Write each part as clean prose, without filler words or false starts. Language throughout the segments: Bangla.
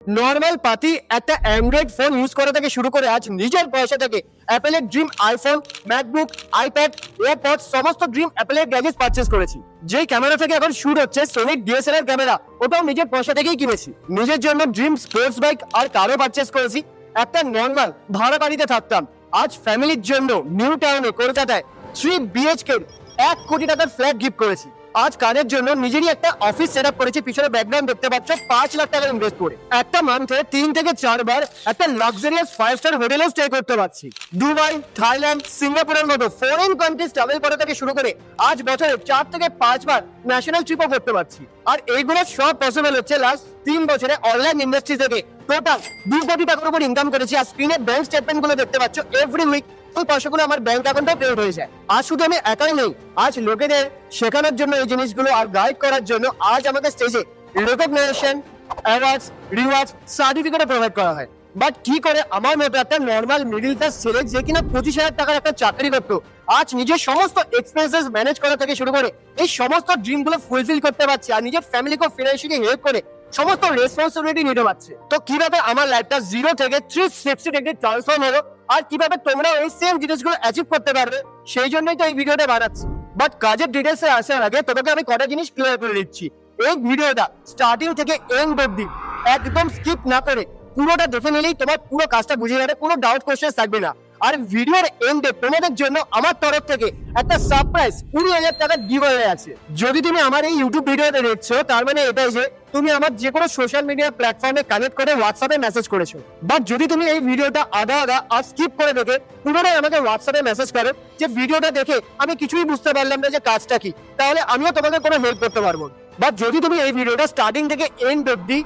নর্মাল পাতি একটা অ্যান্ড্রয়েড ফোন ইউজ করা থেকে শুরু করে আজ নিজের পয়সা থেকে অ্যাপেলের dream iPhone, MacBook, iPad, AirPods সমস্ত ড্রিম অ্যাপেলের গ্যাজেটস পারচেস করেছি। যেই ক্যামেরা থেকে এখন শুট হচ্ছে সোনির ডিএসএলআর ক্যামেরা, ওটাও নিজের পয়সা থেকেই কিনেছি। নিজের জন্য ড্রিম স্পোর্টস বাইক আর কারও পারচেস করেছি। একটা নর্মাল ভাড়া বাড়িতে থাকতাম, আজ ফ্যামিলির জন্য নিউ টাউনে কলকাতায় 3 BHK 1 কোটি টাকার ফ্ল্যাট গিফট করেছি। আজ কাজের জন্য নিজেরই একটা অফিস সেট আপ করেছি, পিছনে ব্যাকগ্রাউন্ড দেখতে পাচ্ছ 5 লাখ টাকা ইনভেস্ট করে। একটা মান্থে 3 থেকে 4 বার একটা লাক্সারিয়াস 5 স্টার হোটেলে স্টে করতে পারছি। দুবাই, থাইল্যান্ড, সিঙ্গাপুরের মতো ফরেন কান্ট্রিজ ট্রাভেল করা থেকে শুরু করে আজ বছরে 4 থেকে 5 বার ন্যাশনাল ট্রিপও করতে পারছি। আর এইগুলো সব পসিবল হচ্ছে লাস্ট 3 বছরে অনলাইন ইন্ডাস্ট্রি থেকে টোটাল 2 কোটি টাকার উপর ইনকাম করেছি। আর স্ক্রিনে ব্যাংক স্টেটমেন্ট গুলো দেখতে পাচ্ছ, এভরি উইক ওই পয়সাগুলো আমার ব্যাংক অ্যাকাউন্টে ক্রেডিট হয়ে যায়। আজ শুধু আমি একাই নেই, আজ লোকেদের শেখানোর জন্য এই জিনিসগুলো আর গাইড করার জন্য আজ আমাকে স্টেজে রেকগনিশন, অ্যাওয়ার্ডস, রিওয়ার্ডস, সার্টিফিকেটও প্রোভাইড করা হয়। বাট কি করে আমার মতো একটা নর্মাল মিডিল ক্লাস ছেলে যে কিনা 25,000 টাকার একটা চাকরি করতো, আজ নিজের সমস্ত এক্সপেন্সেস ম্যানেজ করা থেকে শুরু করে এই সমস্ত ড্রিমগুলো ফুলফিল করতে পারছে আর নিজের ফ্যামিলিকে ফিনান্সিয়ালি হেল্প করে সমস্ত রেসপন্সিবিলিটি নিতে পারছে। তো কিভাবে আমার লাইফটা 0 থেকে 360 ডিগ্রি ট্রান্সফর্ম হলো আর কিভাবে তোমরা এই সেম জিনিসগুলো অ্যাচিভ করতে পারবে, সেই জন্যই তো এই ভিডিওটা বানাচ্ছি। বাট কাজের ডিটেলসে আসার আগে তোমাকে আমি কটা জিনিস ক্লিয়ার করে দিচ্ছি। এই ভিডিওটা স্টার্টিং থেকে এন্ড অবধি একদম স্কিপ না করে পুরোটা দেখে নিলেই তোমার পুরো কাজটা বুঝে যাবে, কোনো ডাউট কোশ্চেন থাকবে না। আর ভিডিওর এন্ডে তোমাদের জন্য আমার তরফ থেকে একটা সারপ্রাইজ 20,000 টাকার গিভঅ্যাওয়ে আছে। যদি তুমি আমার এই ইউটিউব ভিডিওতে দেখছো, তার মানে এটাই যে তুমি আমার যে কোনো সোশ্যাল মিডিয়া প্ল্যাটফর্মে কানেক্ট করে হোয়াটসঅ্যাপে মেসেজ করেছো। বাট যদি তুমি এই ভিডিওটা আধা আর স্কিপ করে দেখে পুরোটাই আমাকে হোয়াটসঅ্যাপে মেসেজ করো যে ভিডিওটা দেখে আমি কিছুই বুঝতে পারলাম না যে কাজটা কি, তাহলে আমিও তোমাকে কোনো হেল্প করতে পারবো। বাট যদি তুমি এই ভিডিওটা স্টার্টিং থেকে এন্ড অবধি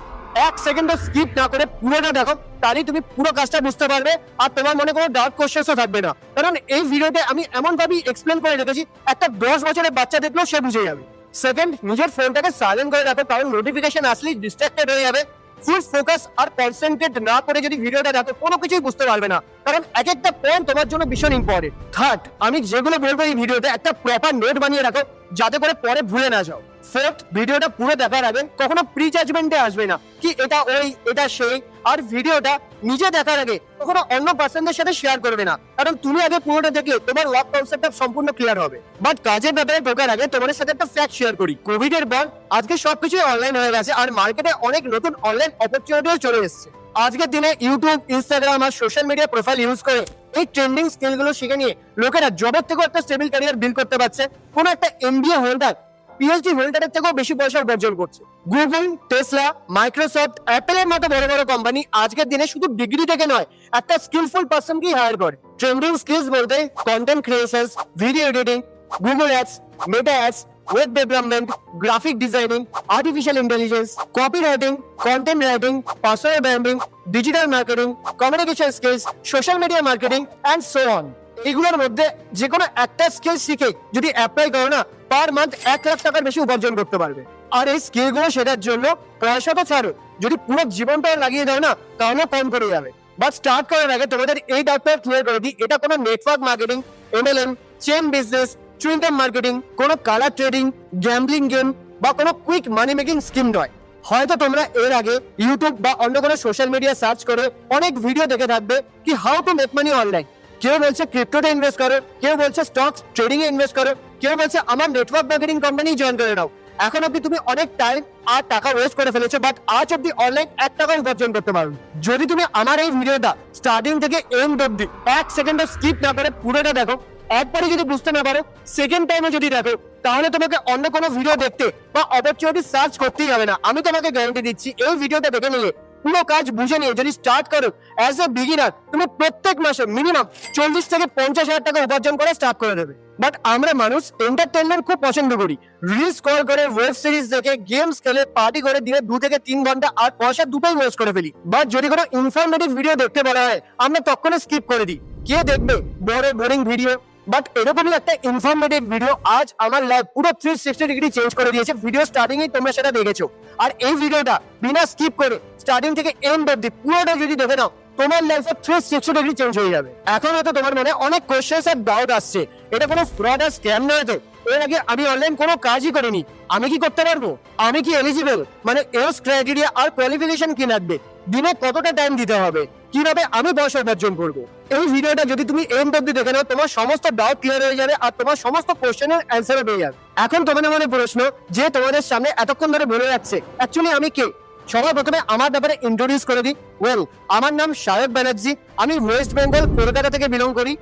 1 সেকেন্ডও স্কিপ না করে পুরোটা দেখো, তাহলে তুমি পুরো কাজটা বুঝতে পারবে আর তোমার মনে কোনো ডাউট কোশ্চেনও থাকবে না। কারণ এই ভিডিওতে আমি এমন ভাবেই এক্সপ্লেন করে রেখেছি একটা 10 বছরের বাচ্চা দেখলেও সে বুঝে যাবে। সেকেন্ড, নিজের ফোনটাকে সাইলেন্ট করে রাখো, কারণ নোটিফিকেশন আসলেই ডিস্ট্রাক্টেড হয়ে যাবে। ফুল ফোকাস আর কনসেন্ট্রেট না করে যদি ভিডিওটা দেখো, কোনো কিছুই বুঝতে পারবে না, কারণ এক একটা পয়েন্ট তোমার জন্য ভীষণ ইম্পর্টেন্ট। থার্ড, আমি যেগুলো বলবো এই ভিডিওতে একটা প্রপার নোট বানিয়ে রাখো, যাতে করে পরে ভুলে না যাও। ফোর্থ, ভিডিওটা পুরো দেখার আগে কখনো প্রি জাজমেন্টে আসবে না কি এটা ওই এটা সেই। আর ভিডিওটা নিজে দেখার আগে কখনো অন্য পার্সনদের সাথে শেয়ার করবে না, কারণ তুমি আগে পুরোটা দেখলে তোমার ওয়ার্ক কনসেপ্টটা সম্পূর্ণ ক্লিয়ার হবে। বাট কাজের ব্যাপারে ঢোকার আগে তোমাদের সাথে একটা ফ্যাক্ট শেয়ার করি। কোভিড এর পর আজকে সবকিছুই অনলাইন হয়ে গেছে আর মার্কেটে অনেক নতুন অনলাইন অপরচুনিটিও চলে এসেছে। আজকের দিনে ইউটিউব, ইনস্টাগ্রাম আর সোশ্যাল মিডিয়া প্রোফাইল ইউজ করে এই ট্রেন্ডিং স্কিলগুলো শিখে নিয়ে লোকেরা জবের থেকেও একটা স্টেবল ক্যারিয়ার বিল্ড করতে পারছে। কোনো একটা MBA হোল্ডার পিএইচডি হোল্ডারের থেকেও বেশি পয়সা উপার্জন করছে। গুগল, টেসলা, মাইক্রোসফট, অ্যাপেলের মতো বড় বড় কোম্পানি আজকের দিনে শুধু ডিগ্রি থেকে নয়, একটা স্কিলফুল পারসনকেই হায়ার করে। ট্রেন্ডিং স্কিলস বলতে content creation, video editing, Google ads, meta ads, web development, graphic designing, artificial intelligence, copy writing, content writing, personal branding, digital marketing, communication skills, social media marketing and so on. এগুলোর মধ্যে যে কোনো একটা স্কিল শিখে যদি অ্যাপ্লাই করো না, পার মান্থ 1 লাখ টাকার বেশি উপার্জন করতে পারবে। আর এই স্কিলগুলো শেখার জন্য পয়সা তো ছাড়ো, যদি পুরো জীবনটাও লাগিয়ে দাও না, তাহলে কম করে যাবে। বাট স্টার্ট করার আগে তোমাদের এই ডাউটটা ক্লিয়ার করে দিই, এটা কোনো network marketing, MLM, chain business, Twitter marketing, কোনো কালার ট্রেডিং, গ্যাম্বলিং গেম বা কোনো কুইক মানি মেকিং স্কিম নয়। হয়তো তোমরা এর আগে ইউটিউব বা অন্য কোনো সোশ্যাল মিডিয়া সার্চ করে অনেক ভিডিও দেখে থাকবে কি how to make money online. কেউ বলছে ক্রিপ্টোতে ইনভেস্ট করো, কেউ বলছে স্টক ট্রেডিং এ ইনভেস্ট করো, কেউ বলছে আমার নেটওয়ার্ক মার্কেটিং কোম্পানি জয়েন করে নাও। এখন অব্দি তুমি অনেক টাইম আর টাকা ওয়েস্ট করে ফেলেছো, বাট আজ অব্দি অনলাইন 1 টাকা উপার্জন করতে পারো। যদি তুমি আমার এই ভিডিওটা স্টার্টিং থেকে এন্ড অব্দি 1 সেকেন্ডও স্কিপ না করে পুরোটা দেখো, একবারে যদি বুঝতে না পারো, সেকেন্ড টাইমে যদি দেখো, তাহলে তোমাকে অন্য কোনো ভিডিও দেখতে বা অপরচুনিটি সার্চ করতেই হবে না। আমি তোমাকে গ্যারান্টি দিচ্ছি, এই ভিডিওটা দেখে নিলে পুরো কাজ বুঝে নিয়ে যদি স্টার্ট করো অ্যাজ এ বিগিনার, তুমি প্রত্যেক মাসে মিনিমাম 40 থেকে 50,000 টাকা উপার্জন করে স্টার্ট করে দেবে। বাট আমরা মানুষ এন্টারটেনমেন্ট খুব পছন্দ করি, রিলস স্ক্রল করে, ওয়েব সিরিজ দেখে, গেমস খেলে, পার্টি করে দিনে 2 থেকে 3 ঘন্টা আর পয়সা দুটোই ওয়েস্ট করে ফেলি। বাট যদি কোনো ইনফরমেটিভ ভিডিও দেখতে বলা হয়, আমরা তখনই স্কিপ করে দিই। কে দেখবে বড় বোরিং ভিডিও? বাট এরকমই একটা ইনফরমেটিভ ভিডিও আজ আমার লাইফ পুরো 360 ডিগ্রি চেঞ্জ করে দিয়েছে। ভিডিও স্টার্টিং এ তোমরা সেটা দেখেছো, আর এই ভিডিওটা বিনা স্কিপ করে স্টার্টিং থেকে এন্ড অবধি পুরোটা যদি দেখে নাও, তোমার লাইফে 360 ডিগ্রি চেঞ্জ হয়ে যাবে। এখন হয়তো তোমার মনে অনেক কোশ্চেন আর ডাউট আসছে, এটা কোনো ফ্রড আর স্ক্যাম নয় তো? এর আগে আমি অনলাইন কোনো কাজই করিনি, আমি কি করতে পারবো? আমি কি এলিজিবল? মানে এজ ক্রাইটেরিয়া আর কোয়ালিফিকেশন কি লাগবে? দিনে কতটা টাইম দিতে হবে, কিভাবে আমি পয়সা উপার্জন করবো। এই ভিডিওটা যদি তুমি এন্ড অব্দি দেখে নাও, তোমার সমস্ত ডাউট ক্লিয়ার হয়ে যাবে আর তোমার সমস্ত কোশ্চেনের অ্যান্সার পেয়ে যাবে। এখন তোমাদের মনে প্রশ্ন যে তোমাদের সামনে এতক্ষণ ধরে বলে যাচ্ছে অ্যাকচুয়ালি আমি কে। সবার প্রথমে আমার ব্যাপারে ইন্ট্রোডিউস করে দিই। ওয়েল, আমার নাম সায়ক ব্যানার্জি, আমি ওয়েস্ট বেঙ্গল কলকাতা থেকে বিলং করি।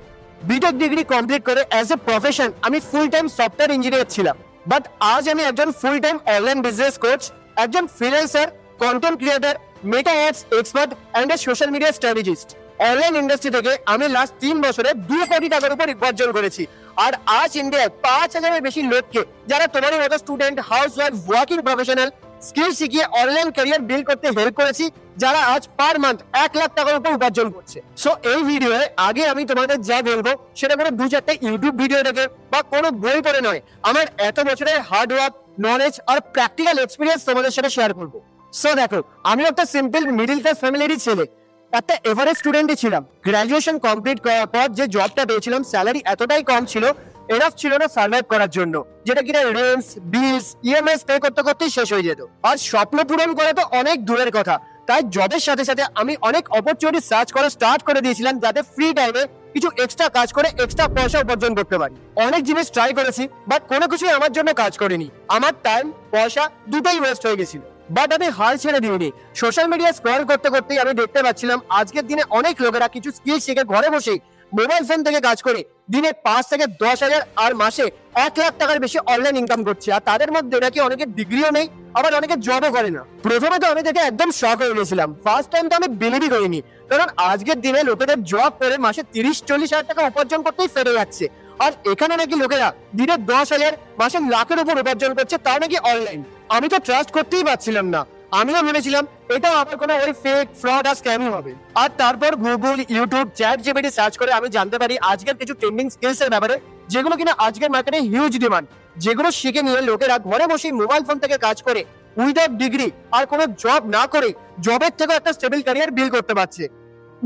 বিটেক ডিগ্রি কমপ্লিট করে অ্যাজ এ প্রফেশন আমি ফুল টাইম সফটওয়্যার ইঞ্জিনিয়ার ছিলাম, বাট আজ আমি একজন full time online business coach, একজন freelancer, content creator, Meta ads expert and a social media strategist. Online industry থেকে আমি লাস্ট 3 বছরে 2 কোটি টাকার উপর উপার্জন করেছি। আর আজ ইন্ডিয়ায় 5,000-এর বেশি লোককে, যারা তোমাদের মতো student, house wife, working professional, skill শিখিয়ে অনলাইন ক্যারিয়ার বিল্ড করতে হেল্প করেছি, যারা আজ পার মান্থ 1 লাখ টাকার উপর উপার্জন করছে। সো এই ভিডিওয়ে আগে আমি তোমাদের যা বলবো সেটা কোনো 2-4টা ইউটিউব ভিডিও দেখে বা কোনো বই পড়ে নয়, আমার এত বছরের হার্ড ওয়ার্ক, নলেজ আর প্র্যাকটিক্যাল এক্সপিরিয়েন্স তোমাদের সাথে শেয়ার করবো। সো দেখো, আমি একটা সিম্পল মিডিল ক্লাস ফ্যামিলিরই ছেলে, একটা এভারেজ স্টুডেন্টই ছিলাম। গ্রাজুয়েশন কমপ্লিট করার পর যে জবটা পেয়েছিলাম, স্যালারি এতটাই কম ছিল, এনাফ ছিল না সার্ভাইভ করার জন্য, যেটা কিনা রেন্টস, বিলস, ইএমআইস পে করতে করতেই শেষ হয়ে যেত। আর স্বপ্ন পূরণ করা তো অনেক দূরের কথা, তাই জবের সাথে সাথে আমি অনেক অপরচুনিটি সার্চ করা স্টার্ট করে দিয়েছিলাম, যাতে ফ্রি টাইমে কিছু এক্সট্রা কাজ করে এক্সট্রা পয়সা উপার্জন করতে পারি। অনেক জিনিস ট্রাই করেছি, বাট কোনো কিছুই আমার জন্য কাজ করেনি। আমার টাইম, পয়সা দুটোই ওয়েস্ট হয়ে গেছিল। বাট আমি হাল ছেড়ে দিইনি। সোশ্যাল মিডিয়া স্ক্রল করতে করতেই আমি দেখতে পাচ্ছিলাম আজকের দিনে অনেক লোকেরা কিছু স্কিল শিখে ঘরে বসেই মোবাইল ফোন থেকে কাজ করে দিনে 5 থেকে 10,000 আর মাসে 1 লাখ টাকার বেশি অনলাইন ইনকাম করছে। আর তাদের মধ্যে নাকি অনেকের ডিগ্রিও নেই, আবার অনেকে জবও করে না। প্রথমে তো আমি দেখে একদম শক হয়ে গেছিলাম। ফার্স্ট টাইম তো আমি বিলিভই করিনি, কারণ আজকের দিনে লোকেদের জব করে মাসে 30-40 হাজার টাকা উপার্জন করতেই ফেরে যাচ্ছে। আর এখানে নাকি লোকেরা দিনে 10,000, মাসে লাখের উপর উপার্জন করছে, তাও নাকি অনলাইন। আমি তো ট্রাস্ট করতেই পারছিলাম না। আমিও ভেবেছিলাম এটা আবার কোনো ওই ফেক, ফ্রড আর স্ক্যামই হবে। আর তারপর Google, YouTube, chat GPT search করে আমি জানতে পারি আজকের কিছু ট্রেন্ডিং স্কিলস এর ব্যাপারে, যেগুলো কিনা আজকের মার্কেটে হিউজ ডিমান্ড, যেগুলো শিখে নিয়ে লোকেরা ঘরে বসে মোবাইল ফোন থেকে কাজ করে উইদাউট ডিগ্রি আর কোনো জব না করে জবের থেকে একটা স্টেবল ক্যারিয়ার বিল্ড করতে পারছে।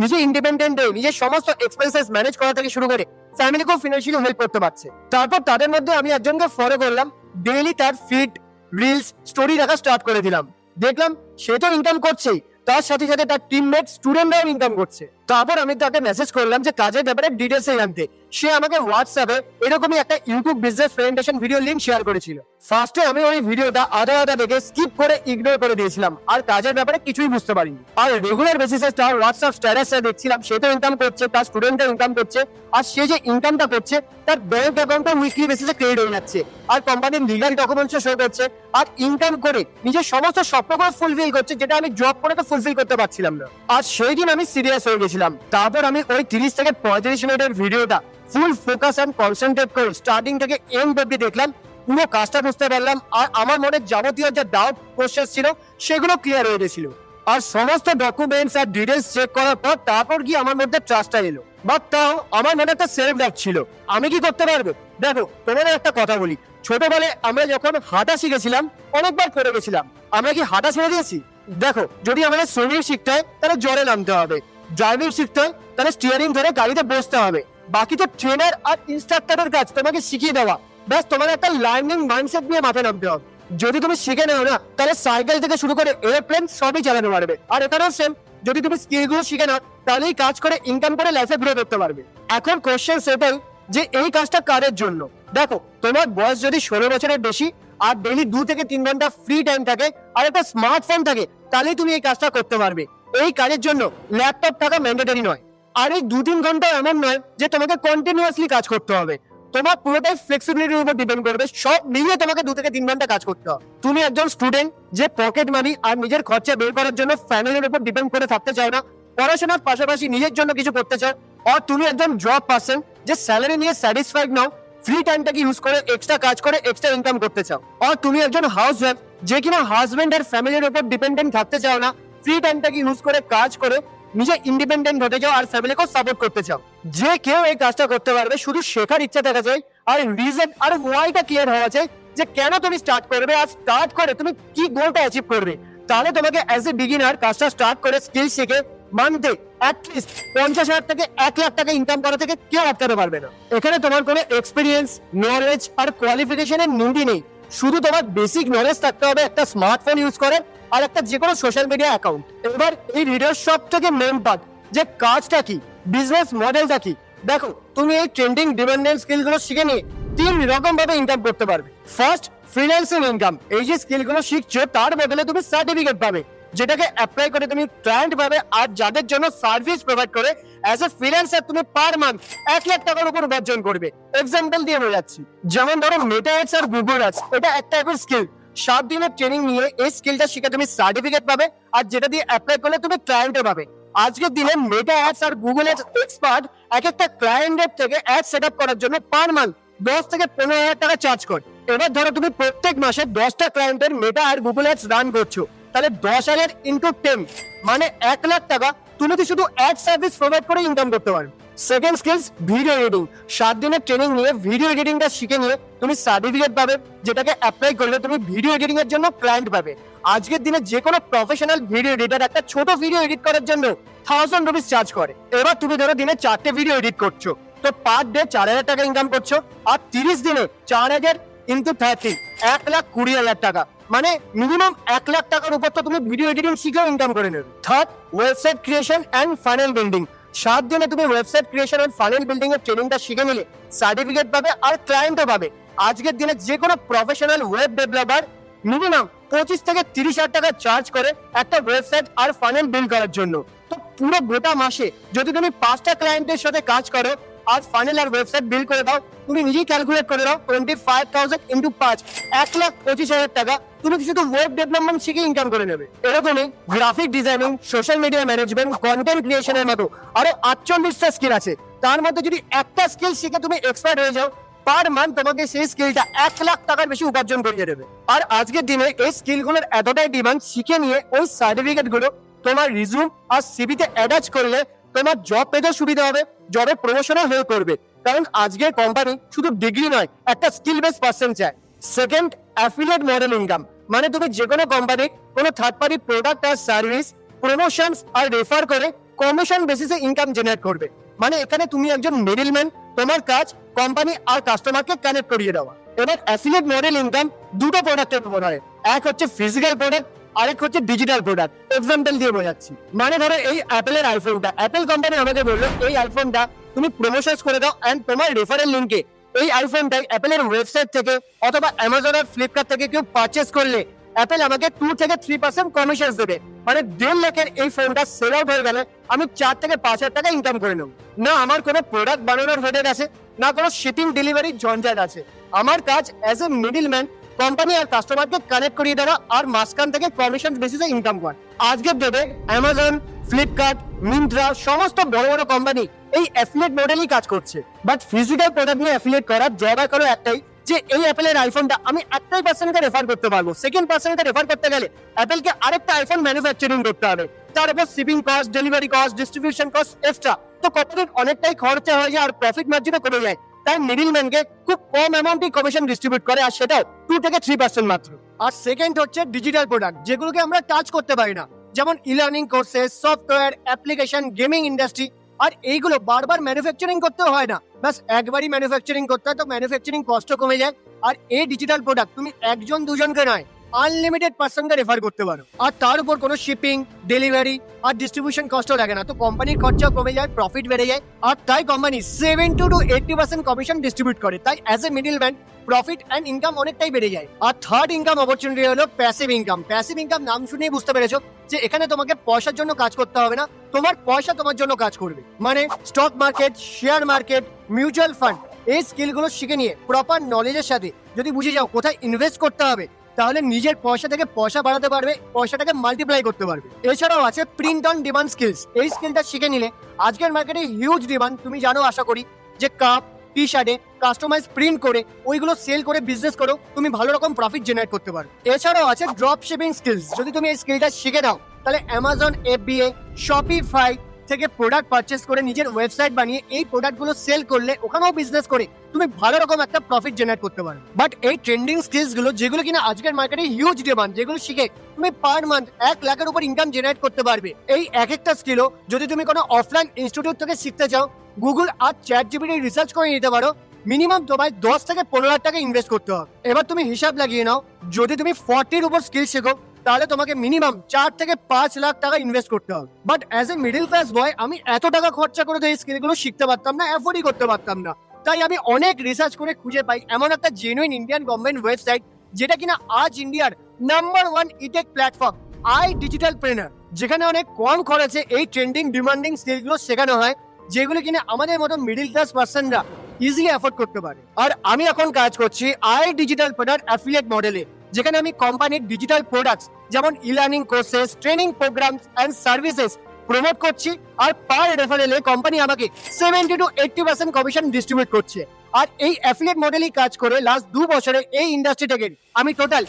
নিজে ইন্ডিপেন্ডেন্ট হয়ে নিজের সমস্ত এক্সপেন্সেস ম্যানেজ করা থেকে শুরু করে ফ্যামিলিকেও ফিনান্সিয়ালি হেল্প করতে পারছে। তারপর তাদের মধ্যে আমি একজনকে ফলো করলাম, ডেইলি তার ফিড, রিলস, স্টোরি রাখা স্টার্ট করে দিলাম। দেখলাম সে তো ইনকাম করছেই, তার সাথে সাথে তার টিমমেট, স্টুডেন্টরাও ইনকাম করছে। তারপর আমি তাকে মেসেজ করলাম যে কাজের ব্যাপারে ডিটেলস জানতে। সে আমাকে হোয়াটসঅ্যাপে এরকমই একটা YouTube business presentation video link share করেছিল। ফার্স্টে আমি ওই ভিডিওটা আধা আধা দেখে স্কিপ করে ইগনোর করে দিয়েছিলাম, আর কাজের ব্যাপারে কিছুই বুঝতে পারিনি। আর রেগুলার বেসিসে তার হোয়াটসঅ্যাপ স্ট্যাটাসে দেখছিলাম সে তো ইনকাম করছে, তার স্টুডেন্টরা ইনকাম করছে, আর সে যে ইনকামটা করছে তার ব্যাংক অ্যাকাউন্টটা উইকলি বেসিসে ক্রেডিট হয়ে যাচ্ছে, আর কোম্পানির লিগাল ডকুমেন্টসও শো করছে, আর ইনকাম করে নিজের সমস্ত স্বপ্নগুলো ফুলফিল করছে, যেটা আমি জব করে তো ফুলফিল করতে পারছিলাম না। আর সেই দিন আমি সিরিয়াস হয়ে গেছিলাম। তারপর আমি ওই 30 থেকে 35 মিনিটের ভিডিওটা ফুল ফোকাস এন্ড কনসেন্ট্রেট করে স্টার্টিং থেকে এন্ড অবধি দেখলাম, পুরো কাজটা বুঝতে পারলাম, আর আমার মনে যাবতীয় যে ডাউট, কোশ্চেন ছিল সেগুলো ক্লিয়ার হয়ে গেছিল। আর সমস্ত ডকুমেন্টস আর ডিটেলস চেক করার পর তারপর গিয়ে আমার মধ্যে ট্রাস্টটা এলো। বাট তাও আমার মনে একটা সেলফ ডাউট ছিল, আমি কি করতে পারবো। দেখো, তোমাদের একটা কথা বলি, ছোটবেলায় আমরা যখন হাঁটা শিখেছিলাম অনেকবার পড়ে গেছিলাম, আমরা কি হাঁটা ছেড়ে দিয়েছি? দেখো, যদি আমাদের সুইমিং শিখতে হয় তাহলে জলে নামতে হবে, ড্রাইভিং শিখতে হয় তাহলে স্টিয়ারিং ধরে গাড়িতে বসতে হবে, বাকি তো ট্রেনার আর ইনস্ট্রাক্টরের কাজ তোমাকে শিখিয়ে দেওয়া। ব্যাস, তোমার একটা লার্নিং মাইন্ডসেট নিয়ে মাথায় নামতে হবে। যদি তুমি শিখে নাও না, তাহলে সাইকেল থেকে শুরু করে এয়ারপ্লেন সবই চালাতে পারবে। আর এখানেও সেম, যদি তুমি স্কিলগুলো শিখে নাও তাহলেই কাজ করে ইনকাম করে লাইফে গ্রো করতে পারবে। এখন কোশ্চেন সেটাই যে এই কাজটা কাদের জন্য। দেখো, তোমার বয়স যদি 16 বছরের বেশি আর ডেইলি 2 থেকে 3 ঘন্টা ফ্রি টাইম থাকে আর একটা স্মার্টফোন থাকে, তাহলেই তুমি এই কাজটা করতে পারবে। এই কাজের জন্য ল্যাপটপ থাকা ম্যান্ডেটরি নয়, আর এই 2-3 ঘন্টা এমন নয় যে তোমাকে কন্টিনিউয়াসলি কাজ করতে হবে। তোমার পুরোটাই ফ্লেক্সিবিলিটির উপর ডিপেন্ড করবে, সব মিলিয়ে তোমাকে 2 থেকে 3 ঘন্টা কাজ করতে হবে। তুমি একজন স্টুডেন্ট যে পকেট মানি আর নিজের খরচা বের করার জন্য ফ্যামিলির উপর ডিপেন্ড করে থাকতে চাও না, পড়াশোনার পাশাপাশি নিজের জন্য কিছু করতে চাও, আর তুমি একজন জব পারসন যে স্যালারি নিয়ে স্যাটিসফাইড নাও, ফ্রি টাইমটাকে ইউজ করে এক্সট্রা কাজ করে এক্সট্রা ইনকাম করতে চাও, আর তুমি একজন হাউস ওয়াইফ যে কিনা হাজবেন্ড আর ফ্যামিলির উপর ডিপেন্ডেন্ট থাকতে চাও না, ফ্রি টাইমটাকে ইউজ করে কাজ করে নিজে ইন্ডিপেন্ডেন্ট হতে চাও আর ফ্যামিলিকেও সাপোর্ট করতে চাও। যে কেউ এই কাজটা করতে পারবে, শুধু শেখার ইচ্ছা থাকা চাই, আর রিজন আর ওয়াইটা ক্লিয়ার হওয়া চাই যে কেন তুমি স্টার্ট করবে, আর স্টার্ট করে তুমি কি গোলটা অ্যাচিভ করবে। তাহলে তোমাকে অ্যাজ এ বিগিনার কাজটা স্টার্ট করে স্কিল শিখে মান্থে অ্যাটলিস্ট 50,000 থেকে 1 লাখ টাকা ইনকাম করা থেকে কেউ আটকাতে পারবে না। এখানে তোমার কোনো এক্সপিরিয়েন্স, নলেজ আর কোয়ালিফিকেশনের নিডই নেই, শুধু তোমার বেসিক নলেজ থাকতে হবে একটা স্মার্টফোন ইউজ করে আর একটা যে কোনো সোশ্যাল মিডিয়া অ্যাকাউন্ট। এবার এই ভিডিওর সব থেকে মেন পার্ট, যে কাজটা কি, বিজনেস মডেলটা কি। দেখো, তুমি এই ট্রেন্ডিং ডিপেন্ডেন্ট স্কিলগুলো শিখে নিয়ে 3 রকম ভাবে ইনকাম করতে পারবে। First, freelancing income. এই যে স্কিলগুলো শিখছো তার বদলে তুমি সার্টিফিকেট পাবে, যেটাকে অ্যাপ্লাই করে তুমি ক্লায়েন্ট পাবে। আর যাদের জন্য সার্ভিস প্রোভাইড করে অ্যাজ এ ফ্রিল্যান্সার তুমি পার মান্থ 1 লাখ টাকার উপর উপার্জন করবে। এক্সাম্পল দিয়ে বোঝাচ্ছি, যেমন ধরো মেটা অ্যাডস আর গুগল অ্যাডস, এটা এক টাইপের স্কিল। 7 দিনের ট্রেনিং নিয়ে এই স্কিলটা শিখে তুমি সার্টিফিকেট পাবে, আর যেটা দিয়ে অ্যাপ্লাই করলে তুমি ক্লায়েন্টও পাবে। আজকের দিনে মেটা অ্যাডস আর গুগল অ্যাডস এক্সপার্ট এক একটা ক্লায়েন্টের থেকে অ্যাড সেট আপ করার জন্য পার মান্থ 10 থেকে 15,000 টাকা চার্জ করে। এবার ধরো তুমি প্রত্যেক মাসে 10টা ক্লায়েন্টের মেটা আর গুগল অ্যাডস রান করছো, তাহলে 10,000 ইন্টু 10 মানে 1 লাখ টাকা তুমি তো শুধু অ্যাড সার্ভিস প্রোভাইড করে ইনকাম করতে পারো। Second skills, video editing. 7 দিনের ট্রেনিং নিয়ে ভিডিও এডিটিংটা শিখে নিয়ে তুমি সার্টিফিকেট পাবে, যেটাকে অ্যাপ্লাই করলে তুমি ভিডিও এডিটিং এর জন্য ক্লায়েন্ট পাবে। আজকের দিনে যে কোনো প্রফেশনাল ভিডিও এডিটর একটা ছোট ভিডিও এডিট করার জন্য 1000 রুপিস চার্জ করে। এবার তুমি ধরো দিনে 4টে ভিডিও এডিট করছো, তো পার ডে 4,000 টাকা ইনকাম করছো। আর 30 দিনে 4,000 ইন্টু 30 1,20,000 টাকা, মানে মিনিমাম 1 লাখ টাকার উপর তো তুমি ভিডিও এডিটিং শিখেও ইনকাম করে নেবে। Third, website creation and funnel building. 7 দিনে তুমি website creation and funnel building এর ট্রেনিংটা শিখে নিলে সার্টিফিকেট পাবে আর ক্লায়েন্টও পাবে। আজকের দিনে যে কোনো প্রফেশনাল ওয়েব ডেভেলপার মিনিমাম 25 থেকে 30,000 টাকা চার্জ করে একটা ওয়েবসাইট আর ফানেল বিল্ড করার জন্য। তো পুরো গোটা মাসে যদি তুমি 5টা ক্লায়েন্টের সাথে কাজ করো আর ফানেল আর ওয়েবসাইট বিল্ড করে দাও, তুমি নিজেই ক্যালকুলেট করে দাও 25,000 ইন্টু 5 1,25,000 টাকা তুমি শুধু ওয়েব ডেভেলপমেন্ট শিখে ইনকাম করে নেবে। এরকমই graphic designing, social media management, content ক্রিয়েশনের মতো আরো 48টা স্কিল আছে। তার মধ্যে যদি একটা স্কিল শিখে তুমি এক্সপার্ট হয়ে যাও, পার মান্থ তোমাকে সেই স্কিলটা 1 লাখ টাকার বেশি উপার্জন করিয়ে দেবে। আর আজকের দিনে এই স্কিলগুলোর এতটাই ডিমান্ড, শিখে নিয়ে ওই সার্টিফিকেট গুলো তোমার রিজিউম আর সিভিতে অ্যাটাচ করলে তোমার জব পেতে সুবিধা হবে, জবে প্রমোশনও হেল্প করবে। কারণ আজকের কোম্পানি শুধু ডিগ্রি নয়, একটা স্কিল বেস পার্সন চায়। Second, affiliate model income. মানে তুমি যে কোনো কোম্পানি কোনো থার্ড পার্টি প্রোডাক্ট আর সার্ভিস প্রমোশনস আর রেফার করে কমিশন বেসিসে ইনকাম জেনারেট করবে। মানে এখানে তুমি একজন মিডলম্যান, তোমার কাজ কোম্পানি আর কাস্টমারকে কানেক্ট করিয়ে দেওয়া। এবার অ্যাফিলিয়েট মডেল ইনকাম দুটো প্রোডাক্টের উপর হয়, এক হচ্ছে ফিজিক্যাল প্রোডাক্ট, আরেক হচ্ছে ডিজিটাল প্রোডাক্ট। এক্সাম্পল দিয়ে বোঝাচ্ছি, মানে ধরো এই অ্যাপেলের আইফোনটা, অ্যাপেল কোম্পানি আমাকে বললো এই আইফোনটা তুমি প্রমোশন করে দাও এন্ড তোমার রেফারেল লিঙ্কে এই আইফোনটাই অ্যাপেলের ওয়েবসাইট থেকে অথবা অ্যামাজন আর ফ্লিপকার্ট থেকে কেউ পারচেস করলে অ্যাপেল আমাকে 2 থেকে 3% কমিশন দেবে। মানে 1.5 লাখের এই ফোনটা সেল আউট হয়ে গেলে আমি 4 থেকে 5,000 টাকা ইনকাম করে নেব। না আমার কোনো প্রোডাক্ট বানানোর হেডেক আছে, না কোনো শিপিং ডেলিভারি ঝঞ্ঝাট আছে। আমার কাজ অ্যাজ এ মিডলম্যান কোম্পানি আর কাস্টমারকে কানেক্ট করিয়ে দেওয়া আর মাঝখান থেকে কমিশন বেসিসে ইনকাম করা। আজকের ডেটে অ্যামাজন, ফ্লিপকার্ট, মিন্ত্রা সমস্ত বড় বড় কোম্পানি এই অ্যাফিলিয়েট মডেলই কাজ করছে। বাট ফিজিক্যাল প্রোডাক্ট নিয়ে অ্যাফিলিয়েট করার জায়গা করো একটাই, যে এই অ্যাপেলের আইফোনটা আমি একটাই পার্সনকে রেফার করতে পারবো। সেকেন্ড পার্সনকে রেফার করতে গেলে অ্যাপেলকে আরেকটা আইফোন ম্যানুফ্যাকচারিং করতে হবে, তার উপর shipping cost, delivery cost, distribution cost extra. তো কোম্পানির অনেকটাই খরচা হয়ে যায় আর প্রফিট মার্জিনও কমে যায়। তাই মিডলম্যানকে খুব কম অ্যামাউন্টই কমিশন ডিস্ট্রিবিউট করে, আর সেটাও 2 থেকে 3% মাত্র। আর সেকেন্ড হচ্ছে ডিজিটাল প্রোডাক্ট, যেগুলোকে আমরা টাচ করতে পারি না, যেমন e learning courses, software, application, gaming industry. আর এইগুলো বারবার ম্যানুফ্যাকচারিং করতেও হয় না, বাস একবারই ম্যানুফ্যাকচারিং করতে হয়, তো ম্যানুফ্যাকচারিং কষ্ট কমে যায়। আর এই ডিজিটাল প্রোডাক্ট তুমি একজন দুজনকে নয়, আনলিমিটেড পার্সনকে রেফার করতে পারো। আর তার উপর কোনো শিপিং, ডেলিভারি আর ডিস্ট্রিবিউশন কষ্টও লাগে না, তো কোম্পানির খরচাও কমে যায়, প্রফিট বেড়ে যায়। আর তাই কোম্পানি 70 to 80% কমিশন ডিস্ট্রিবিউট করে। তাই as a middleman profit and income অনেকটাই বেড়ে যায়। আর থার্ড ইনকাম অপরচুনিটি হলো প্যাসিভ ইনকাম। প্যাসিভ ইনকাম নাম শুনেই বুঝতে পেরেছো যে এখানে তোমাকে পয়সার জন্য কাজ করতে হবে না, তোমার পয়সা তোমার জন্য কাজ করবে। মানে stock market, share market, mutual fund, এই স্কিলগুলো শিখে নিয়ে প্রপার নলেজের সাথে যদি বুঝে যাও কোথায় ইনভেস্ট করতে হবে, তাহলে নিজের পয়সা থেকে পয়সা বাড়াতে পারবে, পয়সাটাকে মাল্টিপ্লাই করতে পারবে। এছাড়াও আছে প্রিন্ট অন ডিমান্ড স্কিলস। এই স্কিলটা শিখে নিলে আজকের মার্কেটে হিউজ ডিমান্ড, তুমি জানো আশা করি, যে কাপ, টি শার্টে কাস্টমাইজ প্রিন্ট করে ওইগুলো সেল করে বিজনেস করো, তুমি ভালো রকম প্রফিট জেনারেট করতে পারো। এছাড়াও আছে ড্রপ শিপিং স্কিলস। যদি তুমি এই স্কিলটা শিখে নাও, তাহলে অ্যামাজন FBA, শপিফাই থেকে প্রোডাক্ট পারচেস করে নিজের ওয়েবসাইট বানিয়ে এই প্রোডাক্টগুলো সেল করলে ওখানেও বিজনেস করে তুমি ভালো রকম একটা প্রফিট জেনারেট করতে পারো। বাট এই ট্রেন্ডিং স্কিলস গুলো, যেগুলো কিনা আজকের মার্কেটে হিউজ ডিমান্ড, যেগুলো শিখে তুমি পার মান্থ 1 লাখের উপর ইনকাম জেনারেট করতে পারবে। এই এক একটা স্কিলও যদি তুমি কোনো অফলাইন ইনস্টিটিউট থেকে শিখতে চাও, গুগল আর ChatGPT রিসার্চ করে নিতে পারো, মিনিমাম তোমায় 10 থেকে 15 লাখ টাকা ইনভেস্ট করতে হবে। এবার তুমি হিসাব লাগিয়ে নাও, যদি তুমি 40 উপর স্কিল শেখো, তাহলে তোমাকে মিনিমাম 4 থেকে 5 লাখ টাকা ইনভেস্ট করতে হবে। But as a middle class বয় আমি এত টাকা খরচা করে তো এই স্কিলগুলো শিখতে পারতাম না, অ্যাফোর্ডই করতে পারতাম না। তাই আমি অনেক রিসার্চ করে খুঁজে পাই এমন একটা জেনুইন ইন্ডিয়ান গভর্নমেন্ট ওয়েবসাইট, যেটা কিনা আজ ইন্ডিয়ার number 1 edtech platform I digital trainer, যেখানে অনেক কম খরচে এই ট্রেন্ডিং ডিমান্ডিং স্কিলগুলো শেখানো হয়, যেগুলো কিনা আমাদের মতো মিডল ক্লাস পার্সনরা ইজিলি অ্যাফোর্ড করতে পারে। আর আমি এখন কাজ করছি আই ডিজিটাল প্রোডাক্ট অ্যাফিলিয়েট মডেলে, যেখানে আমি কোম্পানির ডিজিটাল প্রোডাক্টস যেমন e learning courses, training programs and services promote করছি। আর পার রেফারেলে কোম্পানি আমাকে 70 to 80% কমিশন ডিস্ট্রিবিউট করছে। আর এই অ্যাফিলিয়েট মডেলই কাজ করে লাস্ট 2 বছরে এই ইন্ডাস্ট্রি থেকে আমি টোটাল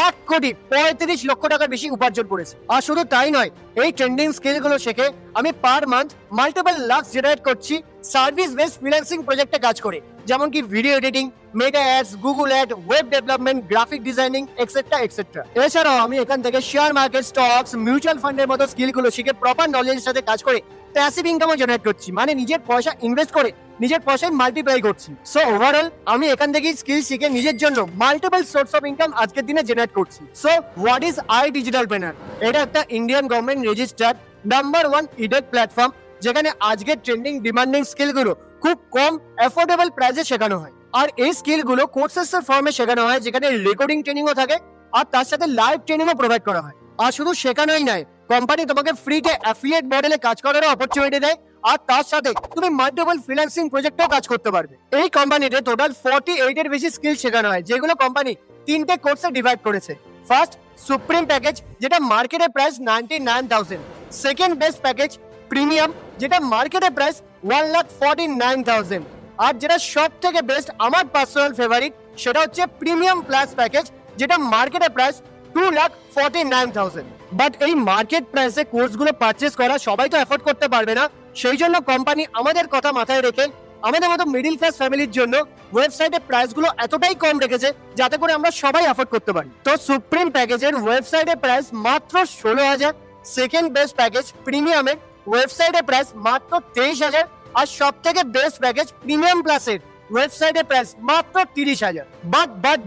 1,35,00,000 টাকার বেশি উপার্জন করেছি। আর শুধু তাই নয়, এই ট্রেন্ডিং স্কিলগুলো শিখে আমি per month multiple lakhs generate করছি সার্ভিস বেসড ফ্রিল্যান্সিং প্রজেক্টে কাজ করে, যেমন কি video editing, Meta ads, Google ad, web development, graphic designing etcetera etcetera. এছাড়াও আমি এখান থেকে শেয়ার মার্কেট, স্টকস, মিউচুয়াল ফান্ডের মতো স্কিলগুলো শিখে প্রপার নলেজের সাথে কাজ করে প্যাসিভ ইনকামও জেনারেট করছি, মানে নিজের পয়সা ইনভেস্ট করে নিজের পয়সায় মাল্টিপ্লাই করছি। সো ওভারঅল আমি এখান থেকে স্কিল শিখে নিজের জন্য মাল্টিপল সোর্স অফ ইনকাম আজকের দিনে জেনারেট করছি। So what is I digital trainer? এটা একটা Indian government registered number 1 edtech platform, যেখানে আজকের ট্রেন্ডিং ডিমান্ডিং স্কিলগুলো খুব কম অ্যাফোর্ডেবল প্রাইসে শেখানো হয়। আর এই স্কিলগুলো কোর্সেস এর ফর্মে শেখানো হয়, যেখানে রেকর্ডিং ট্রেনিংও থাকে আর তার সাথে লাইভ ট্রেনিংও প্রোভাইড করা হয়। আর শুধু শেখানোই নয়, কোম্পানি তোমাকে ফ্রিতে অ্যাফিলিয়েট মডেলে কাজ করার অপরচুনিটি দেয়, আর তার সাথে তুমি মাল্টিপল ফ্রিল্যান্সিং প্রজেক্টেও কাজ করতে পারবে। এই কোম্পানিতে টোটাল 48 এর বেশি স্কিল শেখানো হয়, যেগুলো কোম্পানি 3টে কোর্সে ডিভাইড করেছে। ফার্স্ট, সুপ্রিম প্যাকেজ, যেটা মার্কেটে price 99,000। Second best package premium, যেটা মার্কেটে প্রাইস 1,49,000। আর যেটা সব থেকে বেস্ট, আমার পার্সোনাল ফেভারিট, সেটা হচ্ছে প্রিমিয়াম প্লাস প্যাকেজ, যেটা মার্কেটে প্রাইস 2,49,000। বাট এই মার্কেট প্রাইসে কোর্সগুলো পারচেস করা সবাই তো অ্যাফোর্ড করতে পারবে না। সেই জন্য কোম্পানি আমাদের কথা মাথায় রেখে আমাদের মতো মিডিল ক্লাস ফ্যামিলির জন্য ওয়েবসাইটে প্রাইসগুলো এতটাই কম রেখেছে যাতে করে আমরা সবাই অ্যাফোর্ড করতে পারি। তো সুপ্রিম প্যাকেজের ওয়েবসাইটে প্রাইস মাত্র 16,000, সেকেন্ড বেস্ট প্যাকেজ প্রিমিয়ামের ওয়েবসাইটে প্রাইস মাত্র 23,000, আর সব থেকে বেস্ট প্যাকেজ প্রিমিয়াম প্লাসের ওয়েবসাইটে প্রাইস মাত্র 30,000।